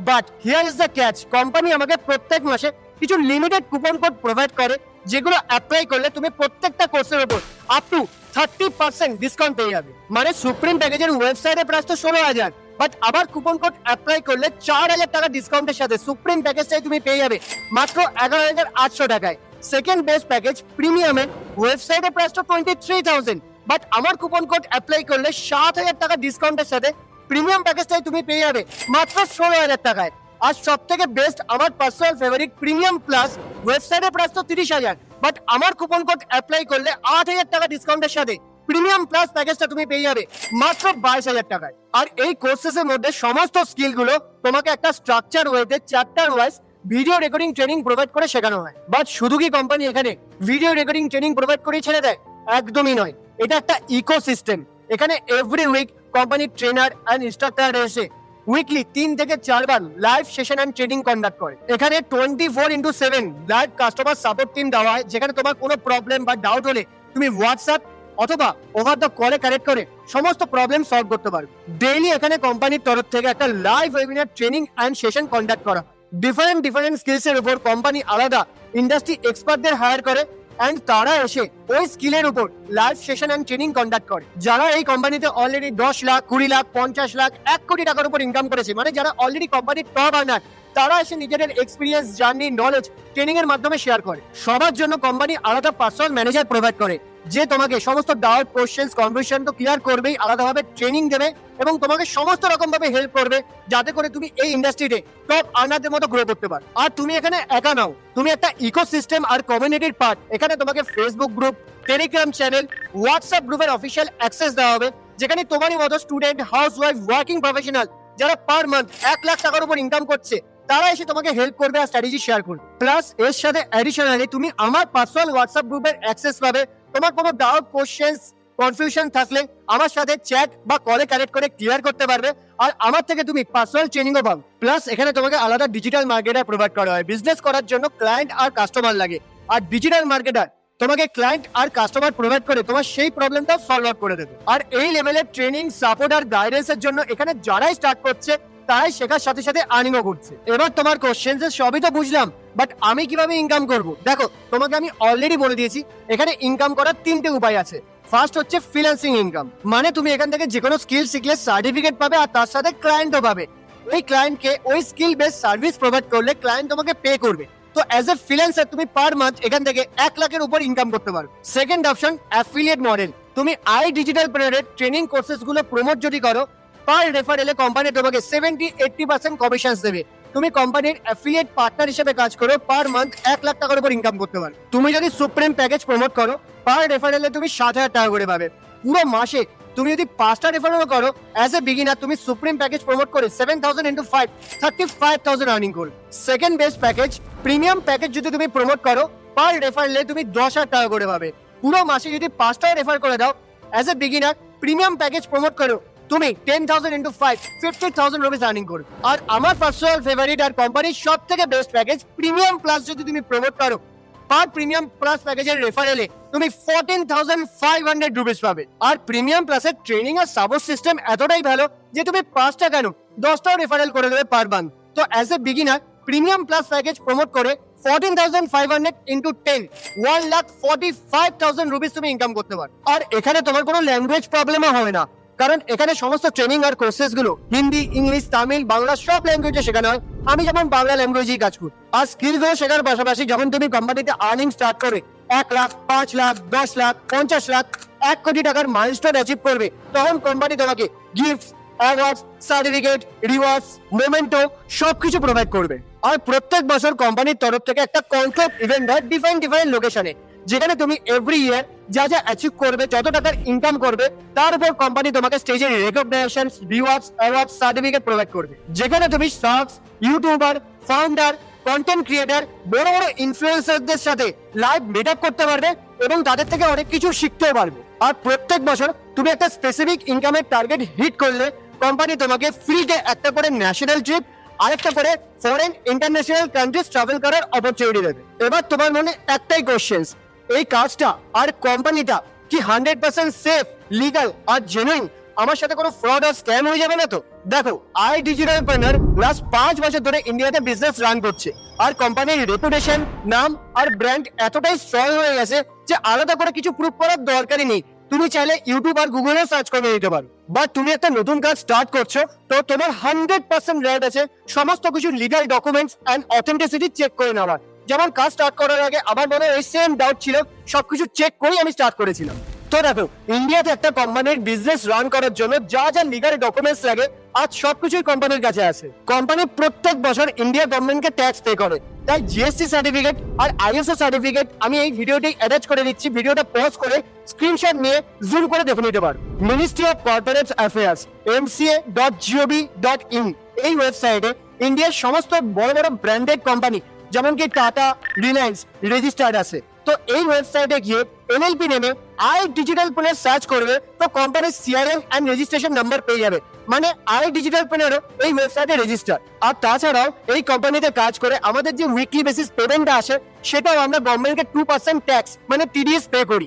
But here is the catch, company আমাকে প্রত্যেক মাসে কিছু লিমিটেড কুপন কোড প্রোভাইড করে, যেগুলো অ্যাপ্লাই করলে তুমি প্রত্যেকটা কোর্সের উপর আপ টু 30% ডিসকাউন্ট পেয়ে যাবে। মানে সুপ্রিম প্যাকেজের ওয়েবসাইটে প্রাইস তো 16,000, বাট আবার কুপন কোড অ্যাপ্লাই করলে 4,000 টাকা ডিসকাউন্টের সাথে সুপ্রিম প্যাকেজটাই তুমি পেয়ে যাবে মাত্র 11,800 টাকায়। সেকেন্ড বেস্ট প্যাকেজ প্রিমিয়ামের ওয়েবসাইটে প্রাইস তো 23,000, বাট আমার কুপন কোড অ্যাপ্লাই করলে 7,000 টাকা ডিসকাউন্টের সাথে প্রিমিয়াম প্যাকেজটাই তুমি পেয়ে যাবে মাত্র 16,000 টাকায়। আর সব থেকে বেস্ট, আমার পার্সোনাল ফেভারিট প্রিমিয়াম প্লাস ওয়েবসাইটে প্রাইস তো 30,000, বাট আমার কুপন কোড অ্যাপ্লাই করলে 8,000 টাকা ডিসকাউন্টের সাথে প্রিমিয়াম প্লাস প্যাকেজটা তুমি পেয়ে যাবে মাত্র 22,000 টাকায়। আর এই কোর্সেসের মধ্যে সমস্ত স্কিলগুলো তোমাকে একটা স্ট্রাকচার ওয়েতে chapter wise video recording training provide করে শেখানো হয়। বাট শুধু কি কোম্পানি এখানে ভিডিও রেকর্ডিং ট্রেনিং প্রোভাইড করে ছেড়ে দেয়? একদমই নয়, এটা একটা ইকোসিস্টেম। এখানে এভরি উইক কোম্পানির ট্রেনার অ্যান্ড ইনস্ট্রাক্টর এসে উইকলি 3 থেকে 4 বার live session and training conduct করে। এখানে 24/7 লাইভ কাস্টমার সাপোর্ট টিম দেওয়া হয়, যেখানে তোমার কোনো প্রবলেম বা ডাউট হলে তুমি হোয়াটসঅ্যাপ অথবা ওভার দ্য কলে কানেক্ট করে সমস্ত প্রবলেম সলভ করতে পারবে। ডেইলি এখানে কোম্পানির তরফ থেকে একটা live webinar training and session conduct করা হয়। ডিফারেন্ট স্কিলস এর উপর কোম্পানি আলাদা ইন্ডাস্ট্রি এক্সপার্টদের হায়ার করে, এন্ড তারা এসে ওই স্কিলের উপর live session and training conduct করে। যারা এই কোম্পানিতে অলরেডি 10 লাখ, 20 লাখ, 50 লাখ, 1 কোটি টাকার উপর ইনকাম করেছে, মানে যারা অলরেডি কোম্পানির টপ আর্নার, তারা এসে নিজেদের এক্সপিরিয়েন্স, জার্নি, নলেজ ট্রেনিং এর মাধ্যমে শেয়ার করে। সবার জন্য কোম্পানি আলাদা পার্সোনাল ম্যানেজার প্রোভাইড করে, যে তোমাকে সমস্ত ডাউট, কোশ্চেন্স, কনফিউশন তো ক্লিয়ার করবেই, আলাদাভাবে ট্রেনিং দেবে এবং তোমাকে সমস্ত রকম ভাবে হেল্প করবে, যাতে করে তুমি এই ইন্ডাস্ট্রিতে টপ আর্নারদের মতো গ্রো করতে পারো। আর তুমি এখানে একা নাও, তুমি একটা ইকোসিস্টেম আর কমিউনিটির পার্ট। এখানে তোমাকে Facebook group, Telegram channel, WhatsApp গ্রুপের অফিসিয়াল অ্যাক্সেস দেওয়া হবে, যেখানে তোমারই মতো student, house wife, working professional যারা পার মান্থ 1 লাখ টাকার উপর ইনকাম করছে, তারা এসে তোমাকে হেল্প করবে আর স্ট্র্যাটেজি শেয়ার করবে। প্লাস এর সাথে অ্যাডিশনালি তুমি আমার পার্সোনাল হোয়াটসঅ্যাপ গ্রুপের অ্যাক্সেস পাবে। তোমার কোনো ডাউট, কোশ্চেন্স, কনফিউশন থাকলে আমার সাথে চ্যাট বা কলে কানেক্ট করে ক্লিয়ার করতে পারবে, আর আমার থেকে তুমি পার্সোনাল ট্রেনিংও পাবে। প্লাস এখানে তোমাকে আলাদা ডিজিটাল মার্কেটার প্রোভাইড করা হয়। বিজনেস করার জন্য ক্লায়েন্ট আর কাস্টমার লাগে, আর ডিজিটাল মার্কেটার তোমাকে ক্লায়েন্ট আর কাস্টমার প্রোভাইড করে তোমার সেই প্রবলেমটাও সলভ আউট করে দেবে। আর এই লেভেলের ট্রেনিং, সাপোর্ট আর গাইডেন্সের জন্য এখানে যারাই স্টার্ট করছে, তারাই শেখার সাথে সাথে আর্নিংও করছে। এবার তোমার কোশ্চেন্স সবই তো বুঝলাম, বাট আমি কিভাবে ইনকাম করব? দেখো, তোমাকে আমি অলরেডি বলে দিয়েছি এখানে ইনকাম করার তিনটে উপায় আছে। ফার্স্ট হচ্ছে ফ্রিল্যান্সিং ইনকাম, মানে তুমি এখান থেকে যে কোনো স্কিল শিখলে সার্টিফিকেট পাবে আর তার সাথে ক্লায়েন্টও পাবে। ওই ক্লায়েন্টকে ওই স্কিল বেস সার্ভিস প্রোভাইড করলে ক্লায়েন্ট তোমাকে পে করবে। তো অ্যাজ এ ফ্রিল্যান্সার তুমি পার মান্থ এখান থেকে 1 লাখের উপর ইনকাম করতে পারো। Second option affiliate model. তুমি ডিজিটাল প্রেনের ট্রেনিং কোর্সেস গুলো প্রমোট যদি করো, পার রেফারেলে কোম্পানি তোমাকে 70-80% কমিশন দেবে। তুমি কোম্পানির অ্যাফিলিয়েট পার্টনার হিসেবে কাজ করো, পার মান্থ 1 লাখ টাকার উপর ইনকাম করতে পারো। তুমি যদি সুপ্রিম প্যাকেজ প্রমোট করো, পার রেফারেলে তুমি 7,000 টাকা করে পাবে। পুরো মাসে তুমি যদি 5টা রেফারেল করো, অ্যাজ এ বিগিনার তুমি সুপ্রিম প্যাকেজ প্রমোট করে 7,000 into 5 35,000 আর্নিং করবে। Second best package premium package যদি তুমি প্রমোট করো, পার রেফারেলে তুমি 10,000 টাকা করে পাবে। পুরো মাসে যদি 5টা রেফার করে দাও, as a beginner premium package promote করো, তুমি 10,000 into 5 50,000 রুপিস আর্নিং করবে। আর আমার পার্সোনাল ফেভারিট আর কোম্পানির সব থেকে বেস্ট প্যাকেজ প্রিমিয়াম প্লাস যদি তুমি প্রমোট করো, পার প্রিমিয়াম প্লাস প্যাকেজের রেফারেলে তুমি 14,500 রুপিস পাবে। আর প্রিমিয়াম প্লাসের ট্রেনিং আর সাপোর্ট সিস্টেম এতটাই ভালো যে তুমি 5টা কেন 10টাও রেফারেল করে দেবে পার মান্থ। তো as a beginner premium plus package promote করে 14,500 into 10 1,45,000 রুপিস তুমি ইনকাম করতে পারো। আর এখানে তোমার কোনো ল্যাঙ্গুয়েজ প্রবলেমও হবে না, কারণ এখানে সমস্ত ট্রেনিং আর কোর্সেস গুলো হিন্দি, ইংলিশ, তামিল, বাংলা সব ল্যাঙ্গুয়েজে শেখানো হয়। আমি যেমন বাংলা ল্যাঙ্গুয়েজেই কাজ করি। আর স্কিল গুলো শেখার পাশাপাশি যখন তুমি কোম্পানিতে আর্নিং স্টার্ট করে 1 লাখ, 5 লাখ, 10 লাখ, 50 লাখ, 1 কোটি টাকার মাইলস্টোন অ্যাচিভ করবে, তখন কোম্পানি তোমাকে গিফটস, অ্যাওয়ার্ডস, সার্টিফিকেট, রিওয়ার্ডস, মোমেন্টো সবকিছু প্রোভাইড করবে। আর প্রত্যেক বছর কোম্পানির তরফ থেকে একটা কনসার্ট ইভেন্ট হয় ডিফারেন্ট লোকেশনে, যেখানে তুমি এভরি ইয়ার যা যা অ্যাচিভ করবে, যত টাকার ইনকাম করবে, তার উপর কোম্পানি তোমাকে স্টেজে recognition, rewards, awards, certificate provide করবে। যেখানে তুমি stocks, YouTuber, founder, content creator, বড় বড় ইনফ্লুয়েন্সারদের সাথে লাইভ মিট আপ করতে পারবে এবং তাদের থেকে অনেক কিছু শিখতেও পারবে। আর প্রত্যেক বছর তুমি একটা স্পেসিফিক ইনকামের টার্গেট হিট করলে কোম্পানি তোমাকে ফ্রিতে একটা করে ন্যাশনাল ট্রিপ, আরেকটা করে ফরেন ইন্টারন্যাশনাল কান্ট্রিজ ট্রাভেল করার অপরচুনিটি দেবে। এবার তোমার মনে একটাই কোশ্চেন, এই কাজটা আর কোম্পানিটা কি 100% সেফ, লিগাল আর জেনুইন? আমার সাথে কোনো ফ্রড আর স্ক্যাম হয়ে যাবে না তো? দেখো, ডিজিটাল প্রেনার লাস্ট 5 বছর ধরে ইন্ডিয়াতে বিজনেস রান করছে। আর কোম্পানির রেপুটেশন, নাম আর ব্র্যান্ড এতটাই স্ট্রং হয়ে গেছে যে আলাদা করে কিছু প্রুফ করার দরকারই নেই। তুমি চাইলে ইউটিউব আর গুগলে সার্চ করে নিতে পারো। বাট তুমি একটা নতুন কাজ স্টার্ট করছো, তো তোমার 100% রাইট আছে সমস্ত কিছু legal documents and authenticity check করে নেওয়ার। যেমন কাজ স্টার্ট করার আগে আমার মনে ওই সেম ডাউট ছিল, সবকিছু চেক করেই আমি স্টার্ট করেছিলাম। তো দেখো, ইন্ডিয়াতে একটা কোম্পানির বিজনেস রান করার জন্য যা যা লিগাল ডকুমেন্টস লাগে আজ সবকিছুই কোম্পানির কাছে আছে। কোম্পানি প্রত্যেক বছর ইন্ডিয়া গভর্নমেন্টকে ট্যাক্স পে করে, তাই জিএসটি সার্টিফিকেট আর আইএসও সার্টিফিকেট আমি এই ভিডিওটি অ্যাটাচ করে দিচ্ছি। ভিডিওটা পজ করে স্ক্রিনশট নিয়ে জুম করে দেখে নিতে পারো। Ministry of corporate affairs mca.gov.in এই ওয়েবসাইটে ইন্ডিয়ার সমস্ত বড় বড় ব্র্যান্ডেড কোম্পানি যেমন কি টাটা, রিলায়েন্স রেজিস্টার্ড আছে। তো এই ওয়েবসাইটে গিয়ে এনএলপি নেমে ডিজিটাল প্রেনার সার্চ করবে, তো কোম্পানির সিআরএম এন্ড রেজিস্ট্রেশন নাম্বার পেয়ে যাবে। মানে ডিজিটাল প্রেনারও এই ওয়েবসাইটে রেজিস্টার। আর তাছাড়াও এই কোম্পানিতে কাজ করে আমাদের যে উইকলি বেসিস পেমেন্টটা আসে, সেটাও আমরা গভর্নমেন্টকে 2% ট্যাক্স মানে টিডিএস পে করি।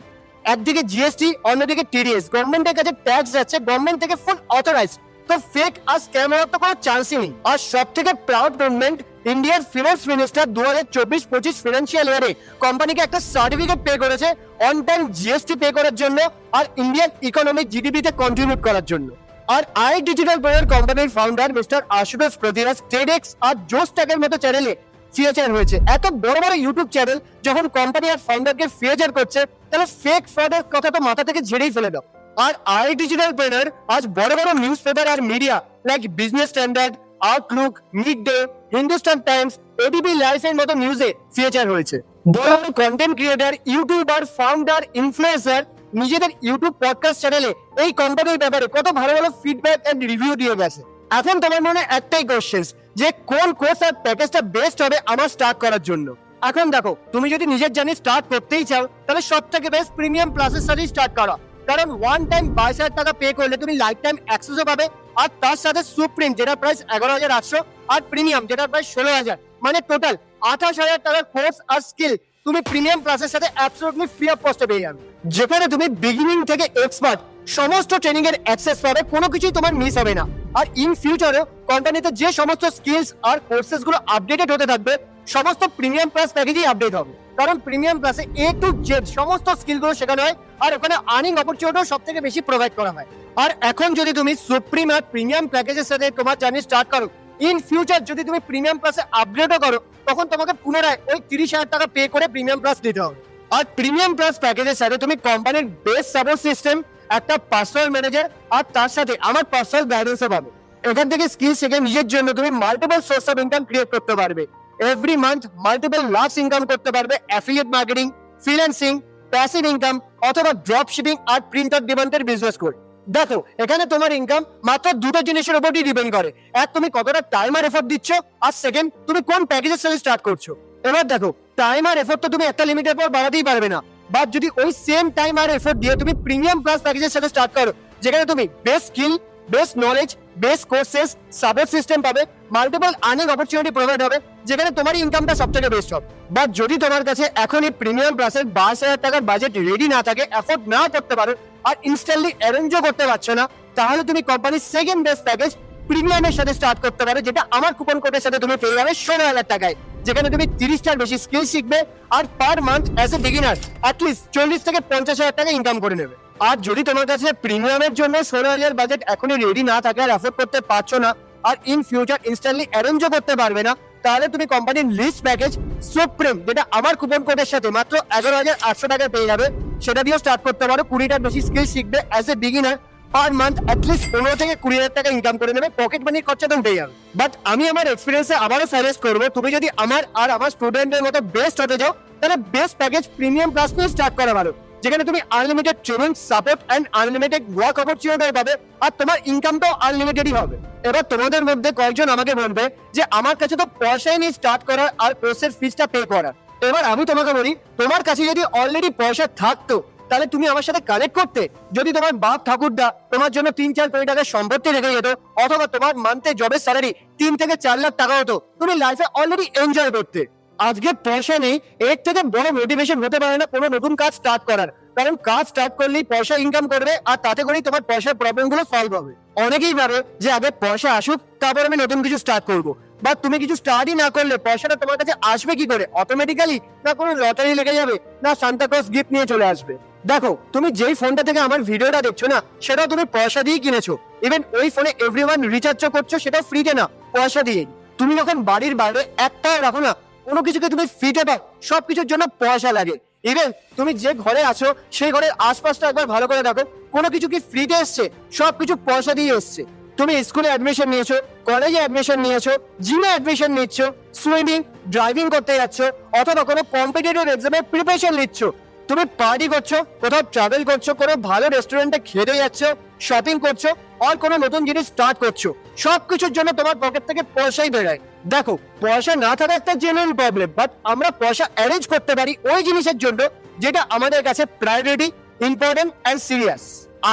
একদিকে জিএসটি, অন্যদিকে টিডিএস, গভর্নমেন্টের কাছে ট্যাক্স যাচ্ছে, গভর্নমেন্ট থেকে ফুল অথরাইজ। তো ফেক আর স্ক্যাম হওয়ার তো কোনো চান্সই নেই। আর সব থেকে প্রাউড মুভমেন্ট, ইন্ডিয়ার ফিনান্স মিনিস্টার 2024-25 ফিনান্সিয়াল ইয়ারে কোম্পানিকে একটা সার্টিফিকেট পে করেছে অন টাইম জিএসটি পে করার জন্য আর ইন্ডিয়ান ইকোনমিক জিডিপিতে কন্ট্রিবিউট করার জন্য। আর ডিজিটাল প্রেনার কোম্পানির ফাউন্ডার মিস্টার আশুতোষ প্রতিরাজ টেডএক্স আর জোস ট্যাগের মতো চ্যানেলে ফিচার হয়েছে। এত বড় বড় ইউটিউব চ্যানেল যখন কোম্পানি আর ফাউন্ডারকে ফিচার করছে, তাহলে ফেক ফ্রডের কথা তো মাথা থেকে ঝেড়েই ফেলে দাও। আর ডিজিটাল প্রেনার আজ বড় বড় নিউজ পেপার আর media like Business Standard, Outlook, Mid Day, Hindustan Times, ABP লাইভের মতো নিউজে ফিচার হয়েছে। বড় বড় content creator, YouTuber, founder, influencer নিজেদের ইউটিউব পডকাস্ট চ্যানেলে এই কোম্পানির ব্যাপারে কত ভালো ভালো ফিডব্যাক এন্ড রিভিউ দিয়ে গেছে। এখন তোমার মনে একটাই কোশ্চেন, যে কোন কোর্স আর প্যাকেজটা বেস্ট হবে আমার স্টার্ট করার জন্য। এখন দেখো, তুমি যদি নিজের জার্নি স্টার্ট করতেই চাও, তাহলে সব থেকে বেস্ট প্রিমিয়াম প্লাসের সাথে স্টার্ট করো। কারণ ওয়ান টাইম 22,000 টাকা পে করলে তুমি লাইফ টাইম অ্যাক্সেসও পাবে। আর তার সাথে সুপ্রিম যেটা প্রাইস 11,800 আর প্রিমিয়াম যেটা প্রাইস 16,000, মানে টোটাল 28,000 টাকার কোর্স আর স্কিল তুমি প্রিমিয়াম ক্লাসের সাথে অ্যাবসলিউটলি ফ্রি অফ কস্টে পেয়ে যাবে। যেখানে তুমি বিগিনিং থেকে এক্সপার্ট সমস্ত ট্রেনিং এর অ্যাক্সেস পাবে, কোনো কিছুই তোমার মিস হবে না। আর ইন ফিউচারে কোম্পানিতে যে সমস্ত স্কিলস আর কোর্সেস গুলো আপডেটেড হতে থাকবে, সমস্ত প্রিমিয়াম প্লাস প্যাকেজই আপডেট হবে, কারণ প্রিমিয়াম প্লাসে এ টু জেড সমস্ত স্কিলগুলো শেখানো হয়, আর ওখানে আর্নিং অপরচুনিটিও সব থেকে বেশি প্রোভাইড করা হয়। আর এখন যদি তুমি সুপ্রিম আর প্রিমিয়াম প্যাকেজের সাথে তোমার জার্নি স্টার্ট করো, ইন ফিউচার যদি তুমি প্রিমিয়াম প্লাসে আপগ্রেডও করো, তখন তোমাকে পুনরায় ওই 30,000 টাকা পে করে প্রিমিয়াম প্লাস নিতে হবে। আর প্রিমিয়াম প্লাস প্যাকেজের সাথে তুমি কোম্পানির বেস্ট সাপোর্ট সিস্টেম, একটা পার্সোনাল ম্যানেজার, আর তার সাথে আমার পার্সোনাল গাইডেন্সও পাবে। এখান থেকে স্কিল শিখে নিজের জন্য তুমি multiple source of income create করতে পারবে। Every month multiple lakhs income করতে পারবে affiliate marketing, freelancing, passive income অথবা ড্রপ শিপিং আর প্রিন্টার ডিমান্ডের বিজনেস করে। দেখো, এখানে তোমার ইনকাম মাত্র দুটো জিনিসের উপরই ডিপেন্ড করে। এক, তুমি কতটা টাইম আর এফোর্ট দিচ্ছ, আর সেকেন্ড, তুমি কোন প্যাকেজের সাথে স্টার্ট করছো। এবার দেখো, টাইম আর এফোর্ট তো তুমি একটা লিমিটের পর বাড়াতেই পারবে না, বাট যদি ওই সেম টাইম আর এফোর্ট দিয়ে তুমি প্রিমিয়াম প্লাস প্যাকেজের সাথে স্টার্ট করো, যেখানে তুমি best skill, best knowledge, best courses, support system পাবে, মাল্টিপল আর্নিং অপরচুনিটি প্রোভাইড হবে, যেখানে তোমার ইনকামটা সব থেকে বেস্ট হবে। বাট যদি তোমার কাছে এখন এই প্রিমিয়াম প্লাসের 22,000 টাকার বাজেট রেডি না থাকে, এফোর্ড না করতে পারো, আর ইনস্ট্যান্টলি অ্যারেঞ্জও করতে পারছো না, তাহলে তুমি কোম্পানির সেকেন্ড বেস্ট প্যাকেজ প্রিমিয়ামের সাথে স্টার্ট করতে পারো, যেটা আমার কুপন কোডের সাথে তুমি পেয়ে যাবে 16,000 টাকায়, যেখানে তুমি 30টার বেশি স্কিল শিখবে, আর per month as a beginner at least 40 থেকে 50,000 টাকা ইনকাম করে নেবে। আর যদি তোমার কাছে প্রিমিয়ামের জন্য 16,000 বাজেট এখনই রেডি না থাকে, আর অ্যাফোর্ড করতে পারছো না, আর ইন ফিউচার ইনস্ট্যান্টলি অ্যারেঞ্জও করতে পারবে না, তাহলে তুমি কোম্পানির লিস্ট প্যাকেজ সুপ্রিম, যেটা আমার কুপন কোডের সাথে মাত্র 11,800 টাকায় পেয়ে যাবে, সেটা দিয়েও স্টার্ট করতে পারো। 20টার বেশি স্কিল শিখবে as a beginner, per month at least 15 থেকে 20,000 টাকা ইনকাম করে নেবে, পকেট মানির খরচা তো উঠে যাবে। বাট আমি আমার এক্সপিরিয়েন্সে আবারও সাজেস্ট করবো, তুমি যদি আমার আর আমার স্টুডেন্টের মতো বেস্ট হতে চাও, তাহলে বেস্ট প্যাকেজ প্রিমিয়াম প্লাস নিয়ে স্টার্ট করা ভালো, যেখানে তুমি unlimited training, support and unlimited work opportunity পাবে, আর তোমার ইনকামটাও আনলিমিটেডই হবে। এবার তোমাদের মধ্যে কয়েকজন আমাকে বলবে যে আমার কাছে তো পয়সাই নেই স্টার্ট করার আর কোর্সের ফিসটা পে করার। এবার আমি তোমাকে বলি, তোমার কাছে যদি অলরেডি পয়সা থাকতো, তাহলে তুমি আমার সাথে কানেক্ট করতে। যদি তোমার বাপ ঠাকুরদা তোমার জন্য 3-4 কোটি টাকার সম্পত্তি রেখে যেত, অথবা তোমার মান্থে জবের স্যালারি 3 থেকে 4 লাখ টাকা হতো, তুমি লাইফে অলরেডি এনজয় করতে। আজকে পয়সা নেই, এর থেকে বড় মোটিভেশন হতে পারে না কোনো নতুন কাজ স্টার্ট করার, কারণ কাজ স্টার্ট করলেই পয়সা ইনকাম করবে, আর তাতে করেই তোমার পয়সার প্রবলেম গুলো সলভ হবে। অনেকেই ভাবে যে আগে পয়সা আসুক তারপর আমি নতুন কিছু স্টার্ট করবো, বা তুমি কিছু স্টার্টই না করলে পয়সাটা তোমার কাছে আসবে কি করে অটোমেটিক্যালি? না কোনো লটারি লেগে যাবে, না সান্তা ক্লজ গিফট নিয়ে চলে আসবে। দেখো, তুমি যেই ফোনটা থেকে আমার ভিডিওটা দেখছো না, সেটাও তুমি পয়সা দিয়ে কিনেছো। ইভেন ওই ফোনে এভরিওয়ান রিচার্জ করছো, সেটাও ফ্রিতে না, পয়সা দিয়ে। তুমি যখন বাড়ির বাইরে একটা রাখো না, কোনো কিছুকে তুমি ফ্রিতে পাও, সবকিছুর জন্য পয়সা লাগে। ইভেন তুমি যে ঘরে আছো সেই ঘরের আশপাশটা একবার ভালো করে দেখো, কোনো কিছু কি ফ্রিতে এসছে? সবকিছু পয়সা দিয়ে এসছে। তুমি স্কুলে অ্যাডমিশন নিয়েছো, কলেজে অ্যাডমিশন নিয়েছো, জিমে অ্যাডমিশন নিচ্ছ, সুইমিং, ড্রাইভিং করতে যাচ্ছ, অথবা কোনো কম্পিটিটিভ এক্সামের প্রিপারেশন নিচ্ছ, তুমি পার্টি করছো, কোথাও ট্রাভেল করছো, কোনো ভালো রেস্টুরেন্টে খেতে যাচ্ছ, শপিং করছো, আর কোনো নতুন জিনিস স্টার্ট করছো, সবকিছুর জন্য তোমার পকেট থেকে পয়সাই বেরোয়। দেখো, পয়সা না থাকা একটা জেনুইন প্রবলেম, বাট আমরা পয়সা অ্যারেঞ্জ করতে পারি ওই জিনিসের জন্য যেটা আমাদের কাছে প্রায়োরিটি, ইম্পর্টেন্ট এন্ড সিরিয়াস।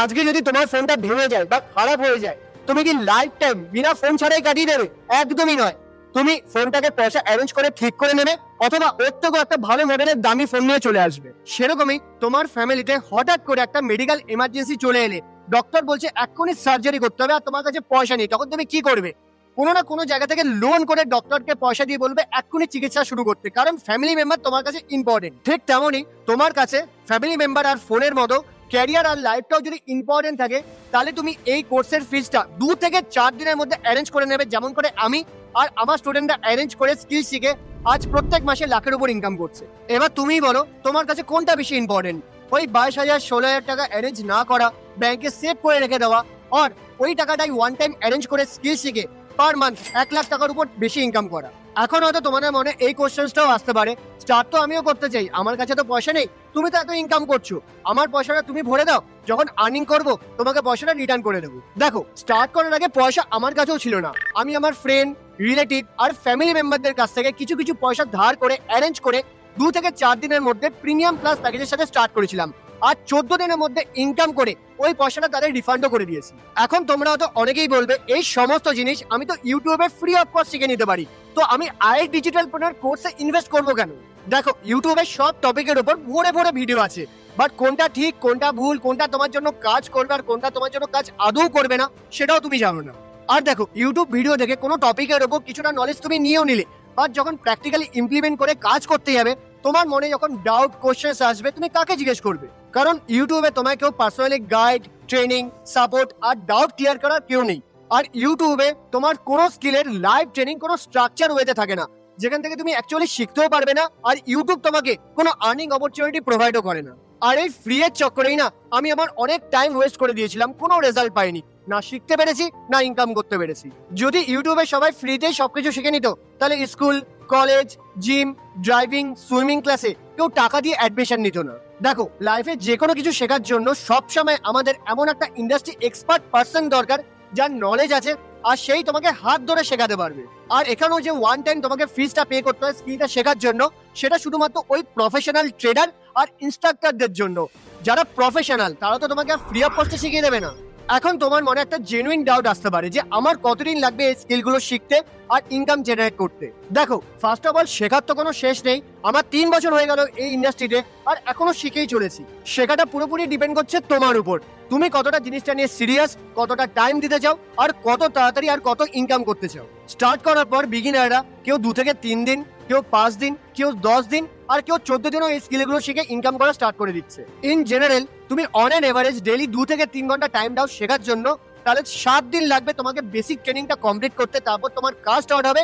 আজকে যদি তোমার ফোনটা ভেঙে যায় বা খারাপ হয়ে যায়, তুমি কি লাইফ টাইম বিনা ফোন ছাড়াই কাটিয়ে দেবে? একদমই নয়। তুমি ফোনটাকে পয়সা অ্যারেঞ্জ করে ঠিক করে নেবে, অথবা ওর থেকেও একটা ভালো মডেলের দামি ফোন নিয়ে চলে আসবে। সেরকমই তোমার ফ্যামিলিতে হঠাৎ করে একটা মেডিকেল এমার্জেন্সি চলে এলে, ডক্টর বলছে এক্ষুনি সার্জারি করতে হবে, আর তোমার কাছে পয়সা নেই, তখন তুমি কি করবে? কোনো না কোনো জায়গা থেকে লোন করে ডক্টরকে পয়সা দিয়ে বলবে এক্ষুনি চিকিৎসা শুরু করতে, কারণ ফ্যামিলি মেম্বার তোমার কাছে ইম্পর্টেন্ট। ঠিক তেমনই তোমার কাছে ফ্যামিলি মেম্বার আর ফোনের মতো ক্যারিয়ার আর লাইফটাও যদি ইম্পর্টেন্ট থাকে, তাহলে তুমি এই কোর্সের ফিসটা 2 থেকে 4 দিনের মধ্যে অ্যারেঞ্জ করে নেবে, যেমন করে আমি আর আমার স্টুডেন্টরা অ্যারেঞ্জ করে স্কিল শিখে আজ প্রত্যেক মাসে লাখের উপর ইনকাম করছে। এবার তুমিই বলো, তোমার কাছে কোনটা বেশি ইম্পর্টেন্ট? ওই 22,000 16,000 টাকা অ্যারেঞ্জ না করা, ব্যাংকে সেভ করে রেখে দেওয়া, আর ওই টাকাটাই ওয়ান টাইম অ্যারেঞ্জ করে স্কিল শিখে পার মান্থ 1 লাখ টাকার উপর বেশি ইনকাম করা? এখন হয়তো তোমাদের মনে এই কোশ্চেনটাও আসতে পারে, স্টার্ট তো আমিও করতে চাই, আমার কাছে তো পয়সা নেই, তুমি তো এত ইনকাম করছো, আমার পয়সাটা তুমি ভরে দাও, যখন আর্নিং করবো তোমাকে পয়সাটা রিটার্ন করে দেবো। দেখো, স্টার্ট করার আগে পয়সা আমার কাছেও ছিল না, আমি আমার ফ্রেন্ড, রিলেটিভ আর ফ্যামিলি মেম্বারদের কাছ থেকে কিছু কিছু পয়সা ধার করে অ্যারেঞ্জ করে 2 থেকে 4 দিনের মধ্যে প্রিমিয়াম প্লাস প্যাকেজের সাথে স্টার্ট করেছিলাম, আর 14 দিনের মধ্যে ইনকাম করে ওই পয়সাটা তাদের রিফান্ডও করে দিয়েছি। এখন তোমরা তো অনেকেই বলবে, এই সমস্ত জিনিস আমি তো ইউটিউবে ফ্রি অফ কস্ট শিখে নিতে পারি, তো আমি আইএস ডিজিটাল প্ল্যানার কোর্সে ইনভেস্ট করবো কেন? দেখো, ইউটিউবে সব টপিকের উপর ভরে ভরে ভিডিও আছে, বাট কোনটা ঠিক, কোনটা ভুল, কোনটা তোমার জন্য কাজ করবে আর কোনটা তোমার জন্য কাজ আদৌ করবে না, সেটাও তুমি জানো না। আর দেখো, ইউটিউব ভিডিও দেখে কোনো টপিকের উপর কিছুটা নলেজ তুমি নিয়েও নিলে, বাট যখন প্র্যাকটিক্যালি ইমপ্লিমেন্ট করে কাজ করতে যাবে, তোমার মনে যখন ডাউট কোশ্চেন্স আসবে, তুমি কাকে জিজ্ঞেস করবে? কারণ ইউটিউবে তোমায় কেউ পার্সোনালি গাইড, ট্রেনিং, সাপোর্ট আর ডাউট ক্লিয়ার করার কেউ নেই। আর ইউটিউবে তোমার কোনো স্কিলের লাইভ ট্রেনিং কোনো স্ট্রাকচার ওয়েতে থাকে না, যেখান থেকে তুমি অ্যাকচুয়ালি শিখতেও পারবে না, আর ইউটিউব তোমাকে কোনো আর্নিং অপরচুনিটি প্রোভাইডও করে না। আর এই ফ্রি এর চক্করেই না আমি আমার অনেক টাইম ওয়েস্ট করে দিয়েছিলাম, কোনো রেজাল্ট পাইনি, না শিখতে পেরেছি না ইনকাম করতে পেরেছি। যদি ইউটিউবে সবাই ফ্রিতেই সবকিছু শিখে নিত, তাহলে school, college, gym, driving, swimming ক্লাসে কেউ টাকা দিয়ে অ্যাডমিশন নিত না। দেখো, লাইফে যে কোনো কিছু শেখার জন্য সবসময় আমাদের এমন একটা ইন্ডাস্ট্রি এক্সপার্ট পার্সন দরকার, যার নলেজ আছে আর সেই তোমাকে হাত ধরে শেখাতে পারবে। আর এখানেও যে ওয়ান টাইম তোমাকে ফিসটা পে করতে হয় স্কিলটা শেখার জন্য, সেটা শুধুমাত্র ওই প্রফেশনাল ট্রেডার আর ইনস্ট্রাক্টরদের জন্য। যারা প্রফেশনাল তারা তো তোমাকে ফ্রি অফ কস্টে শিখিয়ে দেবে না। এখন তোমার মনে একটা জেনুইন ডাউট আসতে পারে যে আমার কতদিন লাগবে এই স্কিলগুলো শিখতে আর ইনকাম জেনারেট করতে। দেখো, ফার্স্ট অফ অল শেখার তো কোনো শেষ নেই। আমার 3 বছর হয়ে গেল এই ইন্ডাস্ট্রিতে আর এখনো শিখেই চলেছি। শেখাটা পুরোপুরি ডিপেন্ড করছে তোমার উপর, তুমি কতটা জিনিসটা নিয়ে সিরিয়াস, কতটা টাইম দিতে চাও আর কত তাড়াতাড়ি আর কত ইনকাম করতে চাও। স্টার্ট করার পর বিগিনাররা কেউ 2 থেকে 3 দিন, কেউ 5 দিন, কেউ 10 দিন আর কেউ 14 দিনও এই স্কিলগুলো শিখে ইনকাম করা স্টার্ট করে দিচ্ছে। ইন জেনারেল তুমি অন অ্যান এভারেজ ডেইলি 2 থেকে 3 ঘন্টা টাইম দাও শেখার জন্য, তাহলে 7 দিন লাগবে তোমাকে বেসিক ট্রেনিংটা কমপ্লিট করতে। তারপর তোমার কাজ স্টার্ট হবে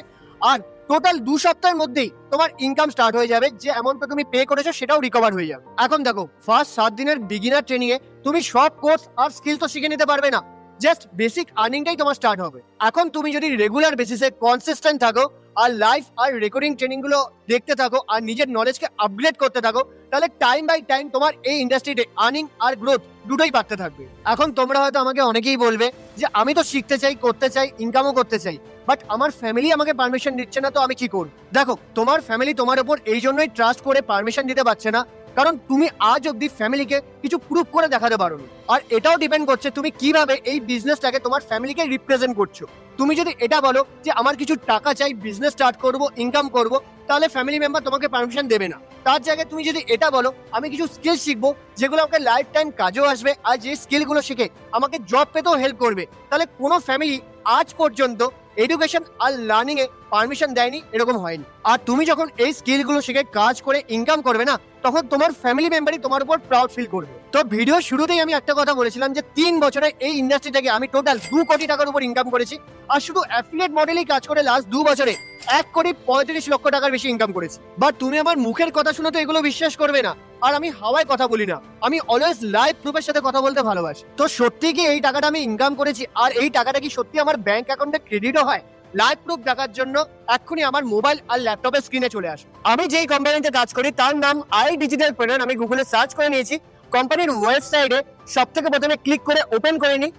আর টোটাল 2 সপ্তাহের মধ্যেই তোমার ইনকাম স্টার্ট হয়ে যাবে। যে অ্যামাউন্টটা তুমি পে করেছো সেটাও রিকভার হয়ে যাবে। এখন দেখো, ফার্স্ট 7 দিনের বিগিনার ট্রেনিং এ তুমি সব কোর্স আর স্কিল তো শিখে নিতে পারবে না, জাস্ট বেসিক আর্নিংটাই তোমার স্টার্ট হবে। এখন তুমি যদি রেগুলার বেসিসে কনসিস্টেন্ট থাকো আর লাইভ আর রেকর্ডিং ট্রেনিং গুলো দেখতে থাকো আর নিজের নলেজকে আপগ্রেড করতে থাকো, তাহলে টাইম বাই টাইম তোমার এই ইন্ডাস্ট্রিতে আর্নিং আর গ্রোথ দুটোই বাড়তে থাকবে। এখন তোমরা হয়তো আমাকে অনেকেই বলবে যে আমি তো শিখতে চাই, করতে চাই, ইনকামও করতে চাই, বাট আমার ফ্যামিলি আমাকে পারমিশন দিচ্ছে না, তো আমি কি করব? দেখো, তোমার ফ্যামিলি তোমার উপর এই জন্যই ট্রাস্ট করে পারমিশন দিতে পারছে না কারণ তুমি আজ অব্দি ফ্যামিলিকে কিছু প্রুফ করে দেখাতে পারো না। আর এটাও ডিপেন্ড করছে তুমি কিভাবে এই বিজনেসটাকে তোমার ফ্যামিলিকে রিপ্রেজেন্ট করছো। তুমি যদি এটা বলো যে আমার কিছু টাকা চাই, বিজনেস স্টার্ট করব, ইনকাম করব, তাহলে ফ্যামিলি মেম্বার তোমাকে পারমিশন দেবে না। তার জায়গায় তুমি যদি এটা বলো আমি কিছু স্কিল শিখবো যেগুলো আমাকে লাইফ টাইম কাজেও আসবে আর যে স্কিলগুলো শিখে আমাকে জব পেতেও হেল্প করবে, তাহলে কোনো ফ্যামিলি আজ পর্যন্ত education are learning A permission দেয়নি, এরকম হয়নি। আর তুমি যখন এই স্কিলগুলো শিখে কাজ করে ইনকাম করবে না, তখন তোমার ফ্যামিলি মেম্বারই তোমার উপর প্রাউড ফিল করবে। তো ভিডিও শুরুতেই আমি একটা কথা বলেছিলাম যে 3 বছরে এই ইন্ডাস্ট্রি থেকে আমি টোটাল 2 কোটি টাকার উপর ইনকাম করেছি। আর শুধু অ্যাফিলিয়েট মডেলেই কাজ করে লাস্ট 2 বছরে 1 কোটি 35 লক্ষ টাকার বেশি ইনকাম করেছি। বাট তুমি আমার মুখের কথা শুনে তো এগুলো বিশ্বাস করবে না। আর আমি হাওয়ায় কথা বলি না, আমি অলওয়েজ লাইভ প্রুফের সাথে কথা বলতে ভালোবাসি। তো সত্যি কি এই টাকাটা আমি ইনকাম করেছি আর এই টাকাটা কি সত্যি আমার ব্যাংক অ্যাকাউন্টে ক্রেডিটও হয়? লাইভ প্রুফ দেখার জন্য এক্ষুনি আমার মোবাইল আর ল্যাপটপের স্ক্রিনে চলে আসো। আমি যেই কোম্পানিতে কাজ করি তার নাম আই ডিজিটাল প্ল্যানার। আমি গুগলে সার্চ করে নিয়েছি, কোম্পানির ওয়েবসাইটে সব থেকে প্রথমে ক্লিক করে ওপেন করে নিই।